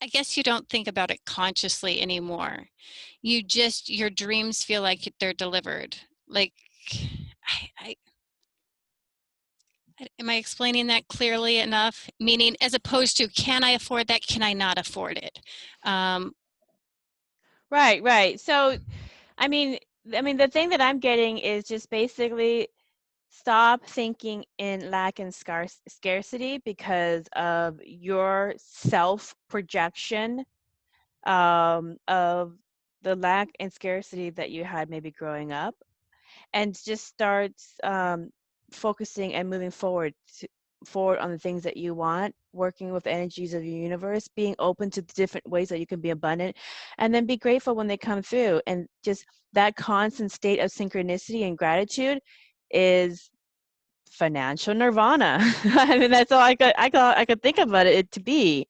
I guess you don't think about it consciously anymore. Your dreams feel like they're delivered. Like, am I explaining that clearly enough? Meaning, as opposed to, can I afford that? Can I not afford it? Right. So, I mean, the thing that I'm getting is just basically stop thinking in lack and scarcity because of your self-projection of the lack and scarcity that you had maybe growing up, and just start focusing and moving forward on the things that you want, working with energies of your universe, being open to the different ways that you can be abundant, and then be grateful when they come through. And just that constant state of synchronicity and gratitude is financial nirvana. I mean, that's all I could think about it to be.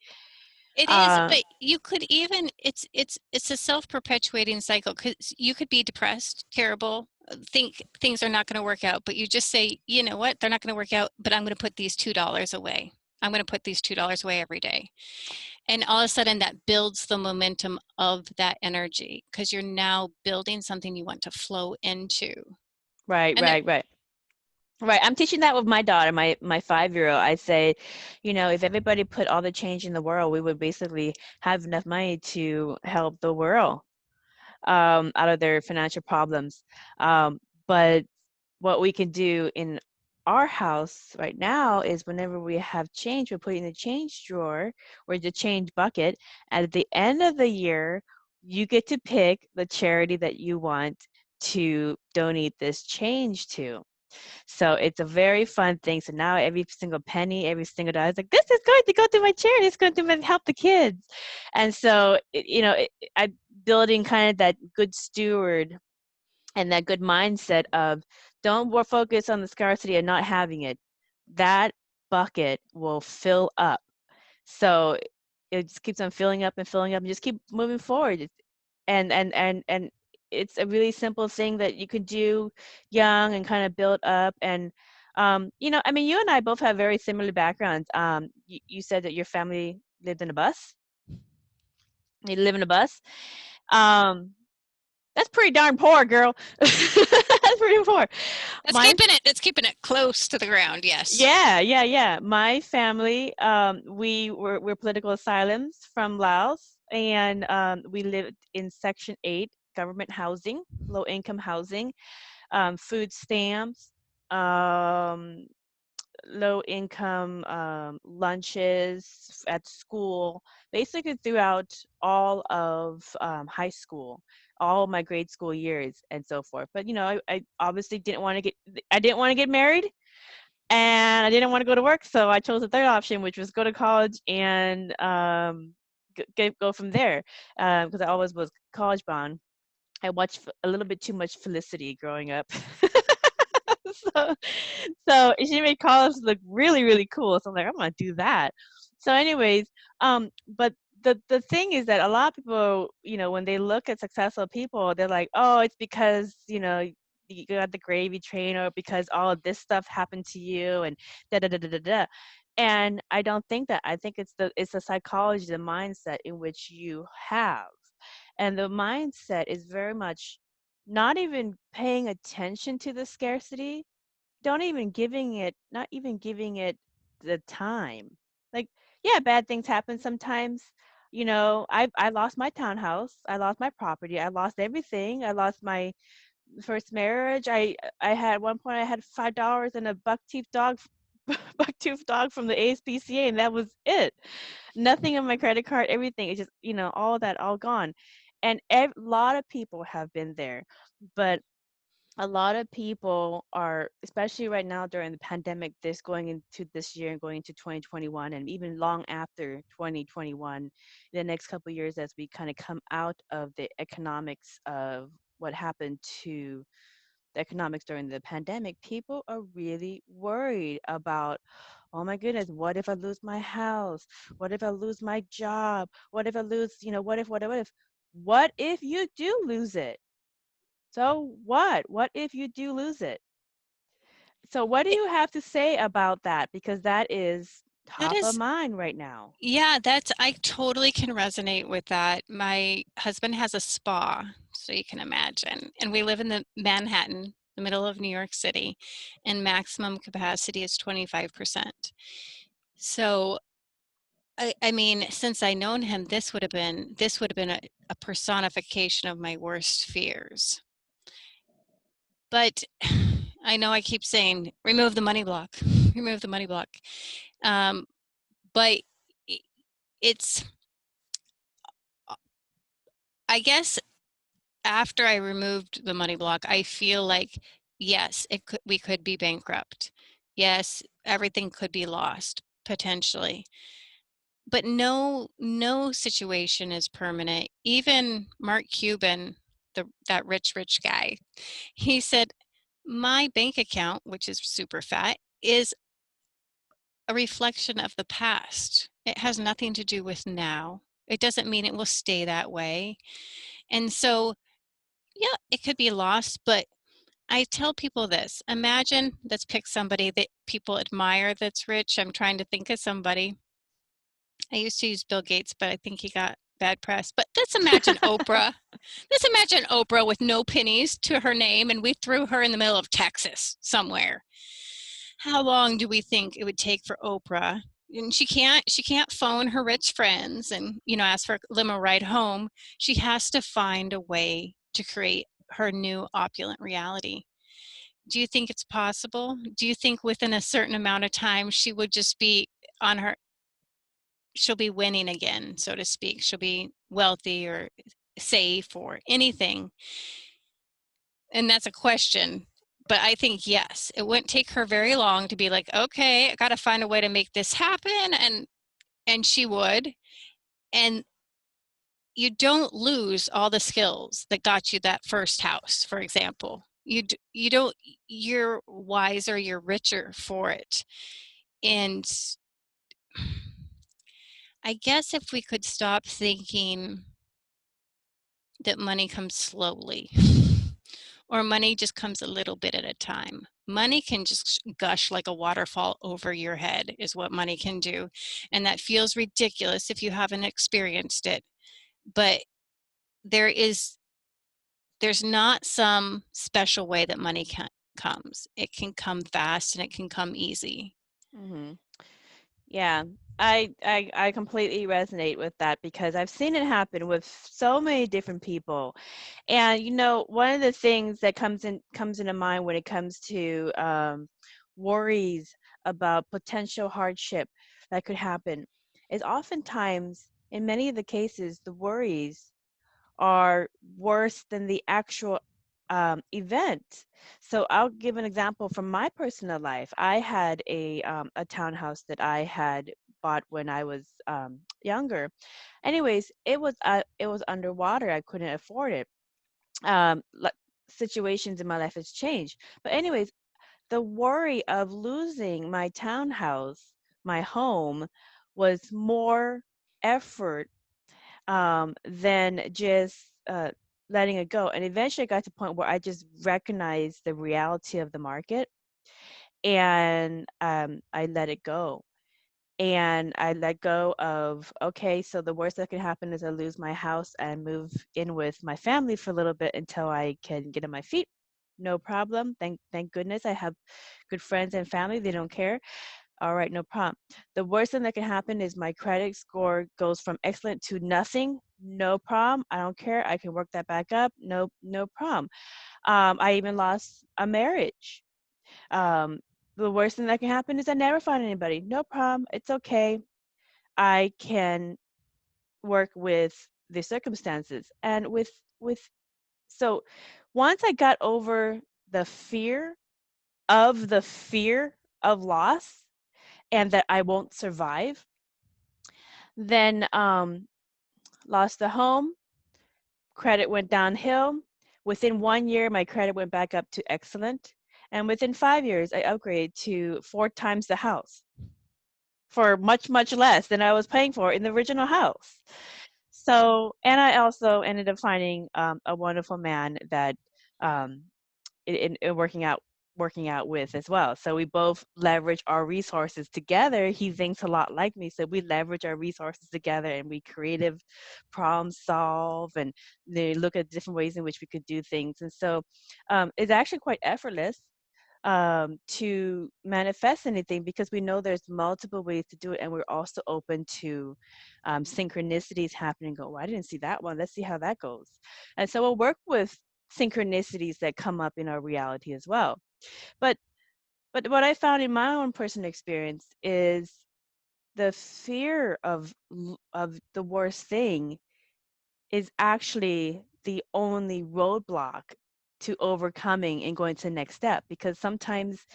It is, but you could even, it's a self-perpetuating cycle, because you could be depressed, terrible, think things are not going to work out, but you just say, you know what, they're not going to work out, but I'm going to put these $2 away. I'm going to put these $2 away every day. And all of a sudden that builds the momentum of that energy, because you're now building something you want to flow into. Right, And right, right. Right. I'm teaching that with my daughter, my 5-year-old. I say, if everybody put all the change in the world, we would basically have enough money to help the world out of their financial problems. But what we can do in our house right now is whenever we have change, we put it in the change drawer or the change bucket. And at the end of the year, you get to pick the charity that you want to donate this change to. So it's a very fun thing. So now every single penny, every single dollar is like, this is going to go to my charity. It's going to help the kids. And so, I'm building kind of that good steward and that good mindset of don't focus on the scarcity and not having it. That bucket will fill up. So it just keeps on filling up and filling up and just keep moving forward. And it's a really simple thing that you can do young and kind of build up. And you and I both have very similar backgrounds. You said that your family lived in a bus. You live in a bus. That's pretty darn poor, girl. That's pretty poor. that's keeping it close to the ground. Yes. Yeah. My family, we're political asylums from Laos, and we lived in Section 8 government housing, low income housing, food stamps, low income lunches at school, basically throughout all of high school, all my grade school years and so forth. But I obviously didn't want to get married, and I didn't want to go to work, so I chose the third option, which was go to college and go from there, because I always was college bound. I watched a little bit too much Felicity growing up. so, so she made college look really, really cool. So I'm like, I'm gonna do that. So, anyways, but the thing is that a lot of people, when they look at successful people, they're like, oh, it's because you got the gravy train, or because all of this stuff happened to you, and da da da da da da. And I don't think that. I think it's the psychology, the mindset in which you have. And the mindset is very much not even paying attention to the scarcity, not even giving it the time. Like, yeah, bad things happen sometimes. I lost my townhouse, I lost my property, I lost everything. I lost my first marriage. I had at one point I had $5 and a buck tooth dog from the ASPCA, and that was it. Nothing on my credit card, everything. It's just, all that, all gone. And a lot of people have been there, but a lot of people are, especially right now during the pandemic, this going into this year and going into 2021, and even long after 2021, the next couple of years, as we kind of come out of the economics of what happened to the economics during the pandemic, people are really worried about, oh my goodness, what if I lose my house? What if I lose my job? What if I lose, what if you do lose it? So what? What if you do lose it? So what do you have to say about that? Because that is That top of is, mind right now. yeah, I totally can resonate with that. My husband has a spa, so you can imagine. And we live in the Manhattan, the middle of New York City, and maximum capacity is 25%. So I mean, since I known him, this would have been a personification of my worst fears. But I know I keep saying, remove the money block, remove the money block. But it's, I guess after I removed the money block, I feel like, yes, we could be bankrupt. Yes, everything could be lost potentially. But no situation is permanent. Even Mark Cuban, that rich guy, he said, my bank account, which is super fat, is a reflection of the past. It has nothing to do with now. It doesn't mean it will stay that way. And so, yeah, it could be lost, but I tell people this. Imagine, let's pick somebody that people admire that's rich. I'm trying to think of somebody. I used to use Bill Gates, but I think he got bad press. But let's imagine Oprah. Let's imagine Oprah with no pennies to her name, and we threw her in the middle of Texas somewhere. How long do we think it would take for Oprah? And she can't phone her rich friends and ask for a limo ride home. She has to find a way to create her new opulent reality. Do you think it's possible? Do you think within a certain amount of time she would just be on her she'll be winning again, so to speak? She'll be wealthy or safe or anything. And that's a question. But I think yes, it wouldn't take her very long to be like, okay, I got to find a way to make this happen, and she would. And you don't lose all the skills that got you that first house, for example. You don't. You're wiser. You're richer for it. And I guess if we could stop thinking that money comes slowly or money just comes a little bit at a time. Money can just gush like a waterfall over your head is what money can do. And that feels ridiculous if you haven't experienced it. But there's not some special way that money comes. It can come fast and it can come easy. Mm-hmm. Yeah, I completely resonate with that because I've seen it happen with so many different people. And one of the things that comes into mind when it comes to worries about potential hardship that could happen is oftentimes, in many of the cases, the worries are worse than the actual event. So I'll give an example from my personal life. I had a townhouse that I had bought when I was younger. Anyways, it was underwater. I couldn't afford it. Situations in my life has changed. But anyways, the worry of losing my townhouse, my home, was more effort than just letting it go. And eventually, I got to the point where I just recognized the reality of the market, and I let it go. And I let go of, okay, so the worst that could happen is I lose my house and move in with my family for a little bit until I can get on my feet. No problem. Thank goodness I have good friends and family. They don't care. All right, no problem. The worst thing that can happen is my credit score goes from excellent to nothing. No problem. I don't care. I can work that back up. No problem. I even lost a marriage. Um, the worst thing that can happen is I never find anybody. No problem. It's okay. I can work with the circumstances. And with so once I got over the fear of loss and that I won't survive, then lost the home, credit went downhill. Within 1 year, my credit went back up to excellent. And within 5 years, I upgraded to 4 times the house for much, much less than I was paying for in the original house. So, and I also ended up finding a wonderful man that um, in working out with as well. So we both leverage our resources together. He thinks a lot like me, so we leverage our resources together and we creative problem solve and they look at different ways in which we could do things. And so it's actually quite effortless to manifest anything because we know there's multiple ways to do it, and we're also open to synchronicities happening. Go, well, I didn't see that one. Let's see how that goes. And so we'll work with synchronicities that come up in our reality as well. But what I found in my own personal experience is the fear of the worst thing is actually the only roadblock to overcoming and going to the next step, because sometimes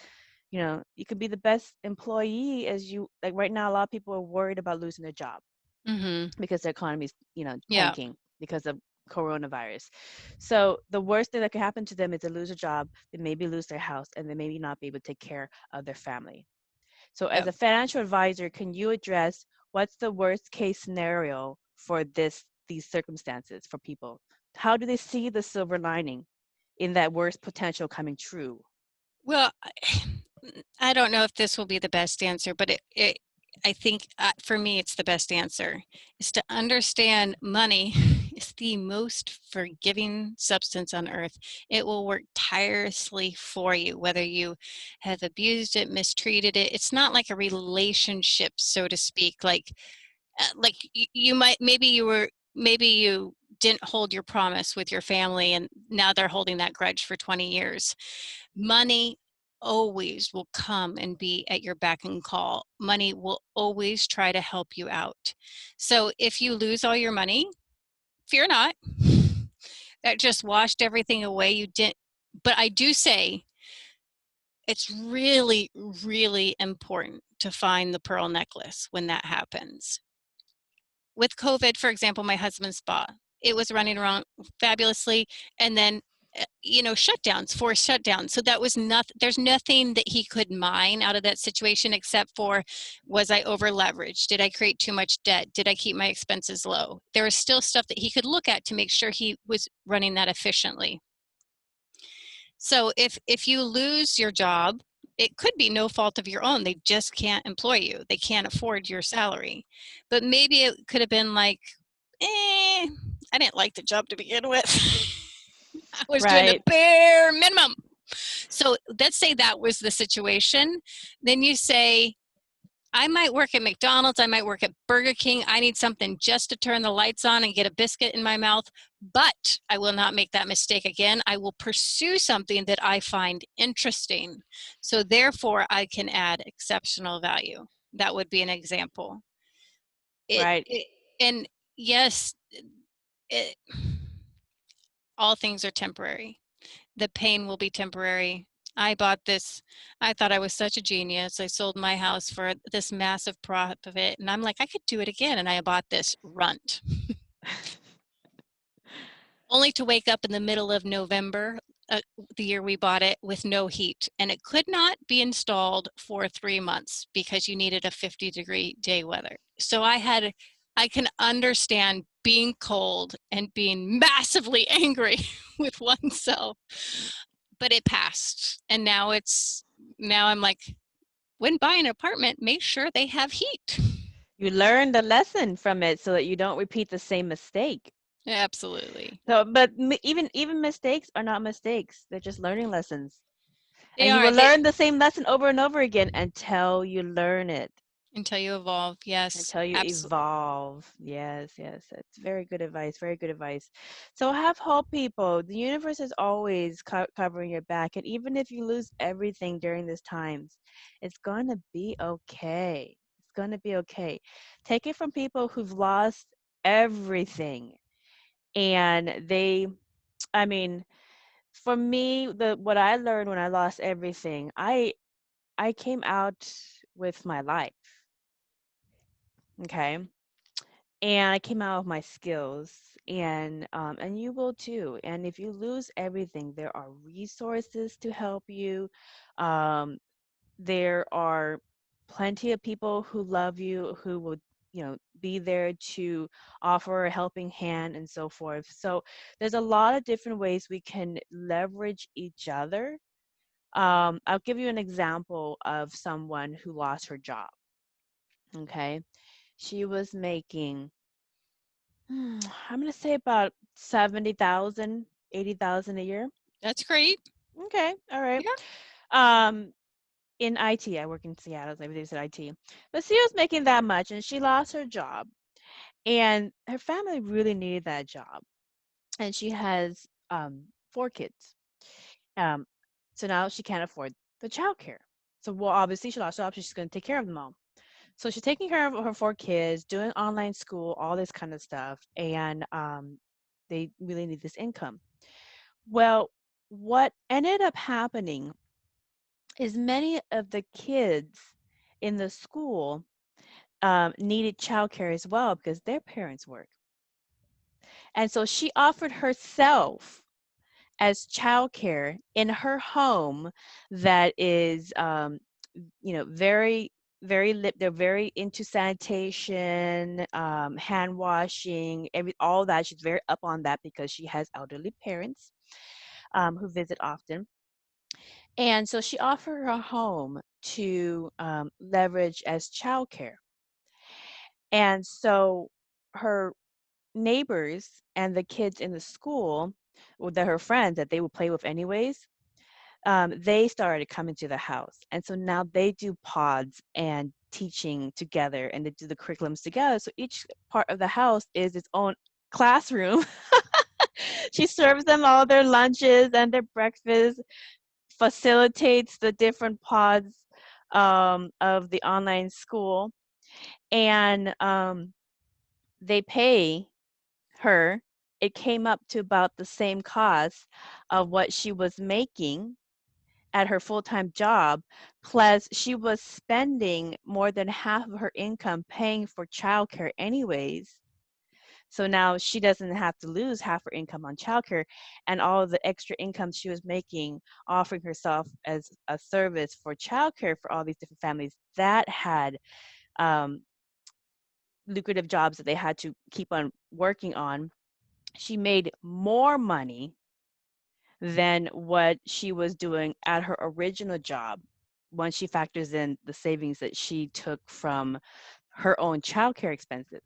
you could be the best employee as you like right now. A lot of people are worried about losing their job Mm-hmm. because the economy's Yeah. tanking because of coronavirus. So the worst thing that could happen to them is to lose a job, they maybe lose their house, and they maybe not be able to take care of their family. So as Yep. a financial advisor, can you address what's the worst case scenario for these circumstances for people? How do they see the silver lining in that worst potential coming true? Well, I don't know if this will be the best answer, but I think for me, it's the best answer is to understand money is the most forgiving substance on earth. It will work tirelessly for you, whether you have abused it, mistreated it. It's not like a relationship, so to speak. Like you might, maybe you didn't hold your promise with your family and now they're holding that grudge for 20 years. Money always will come and be at your beck and call. Money will always try to help you out. So if you lose all your money, fear not. That just washed everything away. You didn't. But I do say it's really, really important to find the pearl necklace when that happens. With COVID, for example, my husband's spa, it was running around fabulously. And then, shutdowns, forced shutdowns. So that was there's nothing that he could mine out of that situation except for, was I over leveraged? Did I create too much debt? Did I keep my expenses low? There was still stuff that he could look at to make sure he was running that efficiently. So if you lose your job, it could be no fault of your own. They just can't employ you. They can't afford your salary. But maybe it could have been like, I didn't like the job to begin with. I was doing the Right. bare minimum. So let's say that was the situation. Then you say, I might work at McDonald's, I might work at Burger King. I need something just to turn the lights on and get a biscuit in my mouth, but I will not make that mistake again. I will pursue something that I find interesting. So therefore, I can add exceptional value. That would be an example. Right. And yes, it, all things are temporary. The pain will be temporary. I bought this. I thought I was such a genius. I sold my house for this massive profit. And I'm like, I could do it again. And I bought this runt. Only to wake up in the middle of November, the year we bought it, with no heat. And it could not be installed for 3 months because you needed a 50-degree day weather. So I can understand being cold and being massively angry with oneself. But it passed. And now I'm like, when buying an apartment, make sure they have heat. You learn the lesson from it so that you don't repeat the same mistake. Absolutely. So, but even mistakes are not mistakes. They're just learning lessons. They And you are. will learn the same lesson over and over again until you learn it. Until you evolve. Yes. Until you Absolutely. evolve. Yes, yes. It's very good advice. Very good advice. So have hope, people. The universe is always covering your back. And even if you lose everything during these times, it's going to be okay. It's going to be okay. Take it from people who've lost everything. And I mean, for me, what I learned when I lost everything, I came out with my life. Okay. And I came out with my skills, and you will too. And if you lose everything, there are resources to help you. Um, there are plenty of people who love you, who will, be there to offer a helping hand and so forth. So there's a lot of different ways we can leverage each other. I'll give you an example of someone who lost her job. Okay, she was making I'm gonna say about 70,000, 80,000 a year. That's great. Okay, all right. Yeah. Um, in IT, I work in Seattle, so everything's in IT. But she was making that much, and she lost her job, and her family really needed that job, and she has 4 kids. Um, so now she can't afford the childcare. So, well, obviously she lost her job, so she's gonna take care of them all. So she's taking care of her 4 kids, doing online school, all this kind of stuff, and they really need this income. Well, what ended up happening is many of the kids in the school needed childcare as well because their parents work. And so she offered herself as childcare in her home that is, very, they're very into sanitation, hand washing, all that. She's very up on that because she has elderly parents. who visit often. And so she offered her home to leverage as childcare. And so her neighbors and the kids in the school, or that her friends that they would play with anyways, they started coming to the house. And so now they do pods and teaching together, and they do the curriculums together. So each part of the house is its own classroom. She serves them all their lunches and their breakfast, facilitates the different pods of the online school, and they pay her. It came up to about the same cost of what she was making at her full-time job, plus she was spending more than half of her income paying for childcare anyways. So now she doesn't have to lose half her income on childcare, and all of the extra income she was making, offering herself as a service for childcare for all these different families that had um, lucrative jobs that they had to keep on working on. She made more money than what she was doing at her original job once she factors in the savings that she took from her own childcare expenses.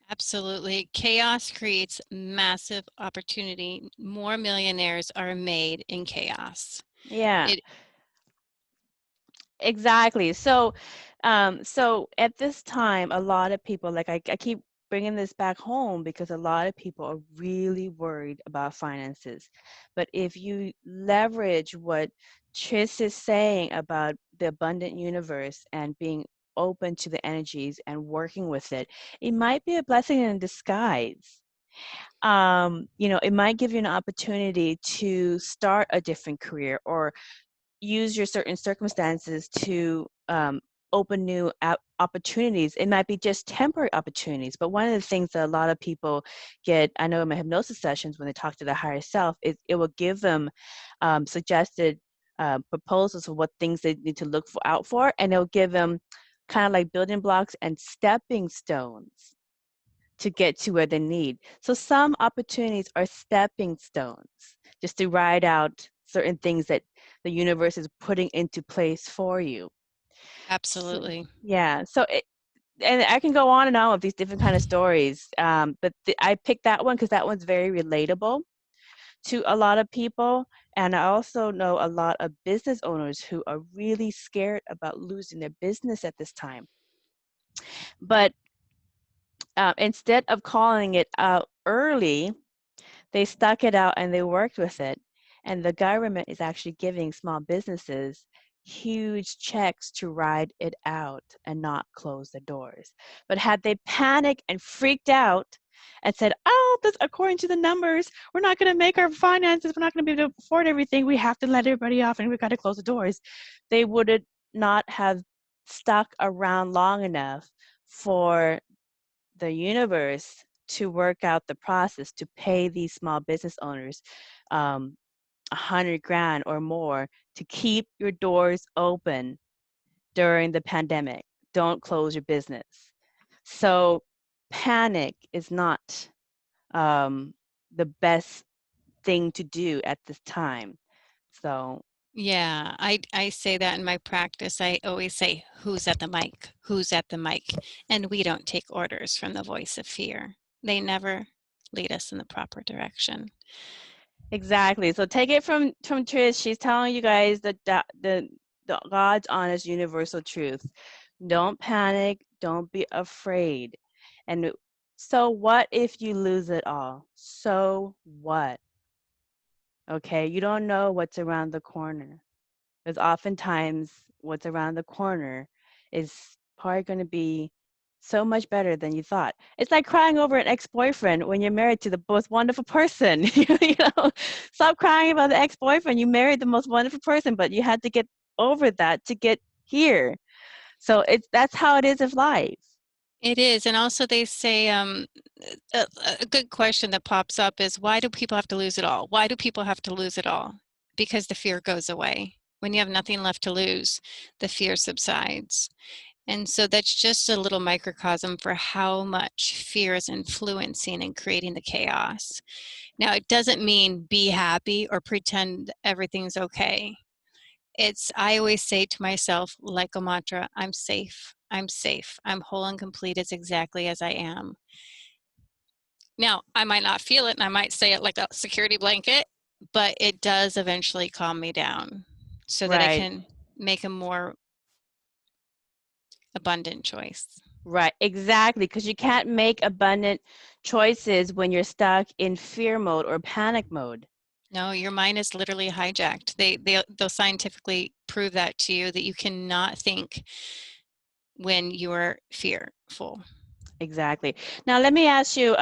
Absolutely. Chaos creates massive opportunity. More millionaires are made in chaos. Yeah, It exactly. So at this time, a lot of people, like I keep bringing this back home because a lot of people are really worried about finances. But if you leverage what Trice is saying about the abundant universe and being open to the energies and working with it, it might be a blessing in disguise. It might give you an opportunity to start a different career or use your certain circumstances to open new opportunities. It might be just temporary opportunities, but one of the things that a lot of people get, I know in my hypnosis sessions when they talk to the higher self, it will give them suggested proposals of what things they need to look out for, and it'll give them kind of like building blocks and stepping stones to get to where they need. So some opportunities are stepping stones just to ride out certain things that the universe is putting into place for you. So, absolutely. yeah. And I can go on and on with these different kind of stories, but I picked that one because that one's very relatable to a lot of people. And I also know a lot of business owners who are really scared about losing their business at this time. But instead of calling it out early, they stuck it out and they worked with it. And the government is actually giving small businesses huge checks to ride it out and not close the doors. But had they panicked and freaked out and said, oh, this, according to the numbers, we're not going to make our finances, we're not going to be able to afford everything, we have to let everybody off and we've got to close the doors, they would not have stuck around long enough for the universe to work out the process to pay these small business owners 100 grand or more to keep your doors open during the pandemic. Don't close your business. So panic is not the best thing to do at this time. So Yeah, I say that in my practice. I always say, who's at the mic? Who's at the mic? And we don't take orders from the voice of fear. They never lead us in the proper direction. exactly. So take it from Trish. She's telling you guys the God's honest universal truth. Don't panic. Don't be afraid. And so what if you lose it all? So what? Okay, you don't know what's around the corner. Because oftentimes what's around the corner is probably going to be so much better than you thought. It's like crying over an ex-boyfriend when you're married to the most wonderful person. Stop crying about the ex-boyfriend. You married the most wonderful person, but you had to get over that to get here. So that's how it is with life. It is. And also they say a good question that pops up is, why do people have to lose it all? Why do people have to lose it all? Because the fear goes away. When you have nothing left to lose, the fear subsides. And so that's just a little microcosm for how much fear is influencing and creating the chaos. Now, it doesn't mean be happy or pretend everything's okay. I always say to myself, like a mantra, I'm safe, I'm safe, I'm whole and complete as exactly as I am. Now, I might not feel it and I might say it like a security blanket, but it does eventually calm me down so that I Right. can make a more abundant choice. Right, exactly, because you can't make abundant choices when you're stuck in fear mode or panic mode. No, your mind is literally hijacked. They'll scientifically prove that to you, that you cannot think when you're fearful. Exactly. Now, let me ask you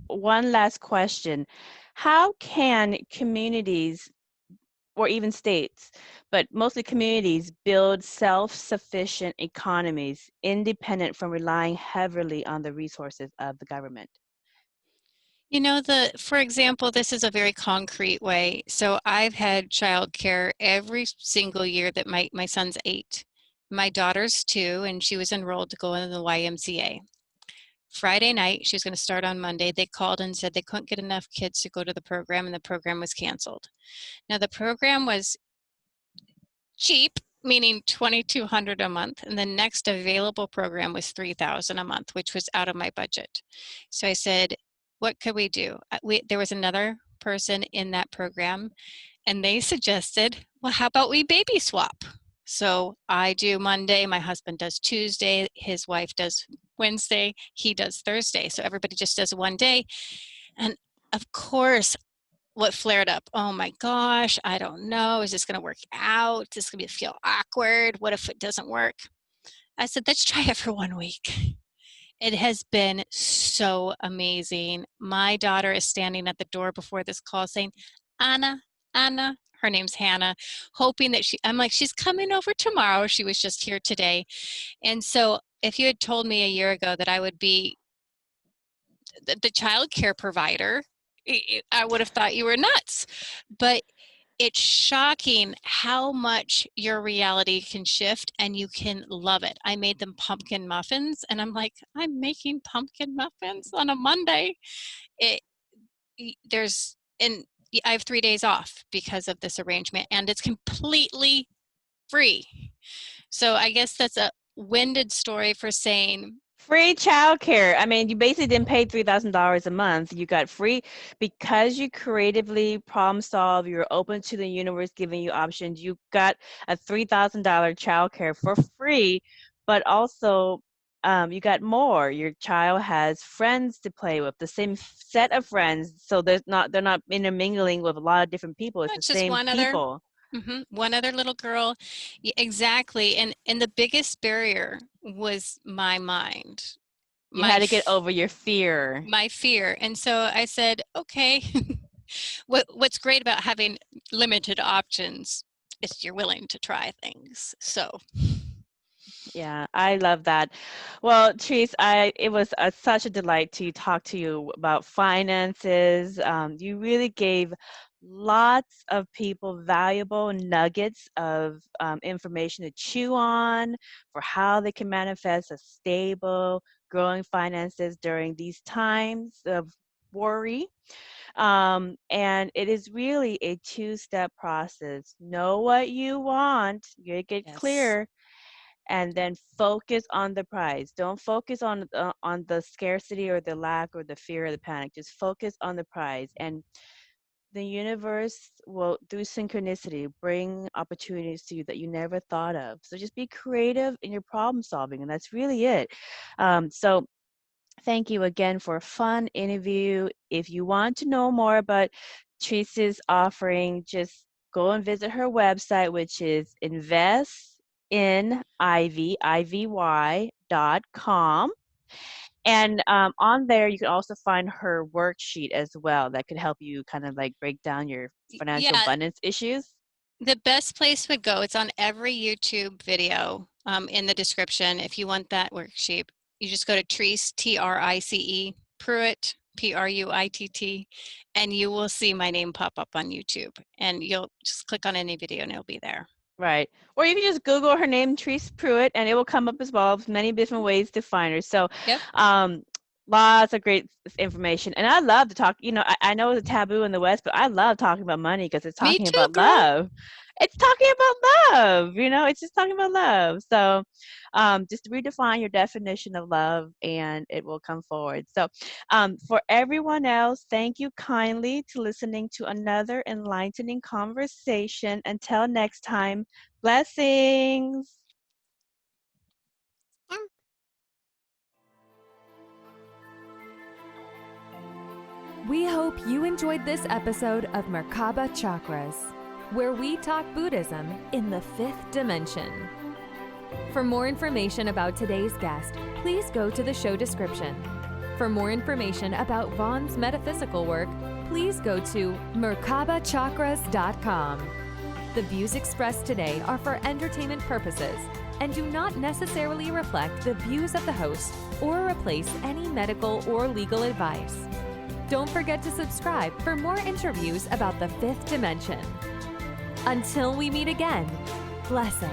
one last question. How can communities or even states, but mostly communities, build self-sufficient economies independent from relying heavily on the resources of the government? You know, for example, this is a very concrete way. So I've had childcare every single year that my son's 8. My daughter's 2, and she was enrolled to go in the YMCA. Friday night, she was going to start on Monday. They called and said they couldn't get enough kids to go to the program, and the program was canceled. Now, the program was cheap, meaning $2,200 a month, and the next available program was $3,000 a month, which was out of my budget. So I said, what could we do? There was another person in that program, and they suggested, well, how about we baby swap? So I do Monday, my husband does Tuesday, his wife does Wednesday, he does Thursday. So everybody just does one day. And of course, what flared up? Oh my gosh, I don't know. Is this going to work out? Is this going to feel awkward? What if it doesn't work? I said, let's try it for 1 week. It has been so amazing. My daughter is standing at the door before this call saying, Anna, Anna, her name's Hannah, hoping that I'm like, she's coming over tomorrow. She was just here today. And so if you had told me a year ago that I would be the child care provider, I would have thought you were nuts. But it's shocking how much your reality can shift and you can love it. I made them pumpkin muffins and I'm like, I'm making pumpkin muffins on a Monday. It there's and I have 3 days off because of this arrangement, and it's completely free. So I guess that's a winded story for saying Free childcare. I mean, you basically didn't pay $3,000 a month. You got free because you creatively problem solve. You're open to the universe giving you options. You got a $3,000 childcare for free, but also you got more. Your child has friends to play with, the same set of friends. So they're not intermingling with a lot of different people. It's the it's just same people. one other little girl. Exactly. And the biggest barrier was my mind, You my had to get over your fear. my fear. And so I said, okay, what's great about having limited options is you're willing to try things. So Yeah, I love that. Well, Trice, it was such a delight to talk to you about finances. You really gave lots of people valuable nuggets of information to chew on for how they can manifest a stable, growing finances during these times of worry. And it is really a two-step process. Know what you want, you get yes. clear, and then focus on the prize. Don't focus on the scarcity or the lack or the fear or the panic. Just focus on the prize, and the universe will, through synchronicity, bring opportunities to you that you never thought of. So just be creative in your problem solving, and that's really it. So thank you again for a fun interview. If you want to know more about Trice's offering, just go and visit her website, which is investinivy.com. And on there, you can also find her worksheet as well that could help you kind of like break down your financial Yeah, abundance issues. the best place would go, it's on every YouTube video in the description. If you want that worksheet, you just go to Trice, Trice, Pruitt, Pruitt, and you will see my name pop up on YouTube. And you'll just click on any video and it'll be there. Right. Or you can just Google her name, Trice Pruitt, and it will come up as well. There's many different ways to find her. So, Yep. lots of great information. And I love to talk, I know it's a taboo in the West, but I love talking about money because it's Me talking too, about girl. love. It's talking about love, it's just talking about love. So, just redefine your definition of love and it will come forward. So, for everyone else, thank you kindly to listening to another enlightening conversation. Until next time, blessings. We hope you enjoyed this episode of Merkaba Chakras, where we talk Buddhism in the fifth dimension. For more information about today's guest, please go to the show description. For more information about Vaughn's metaphysical work, please go to merkabachakras.com. The views expressed today are for entertainment purposes and do not necessarily reflect the views of the host or replace any medical or legal advice. Don't forget to subscribe for more interviews about the fifth dimension. Until we meet again, blessings.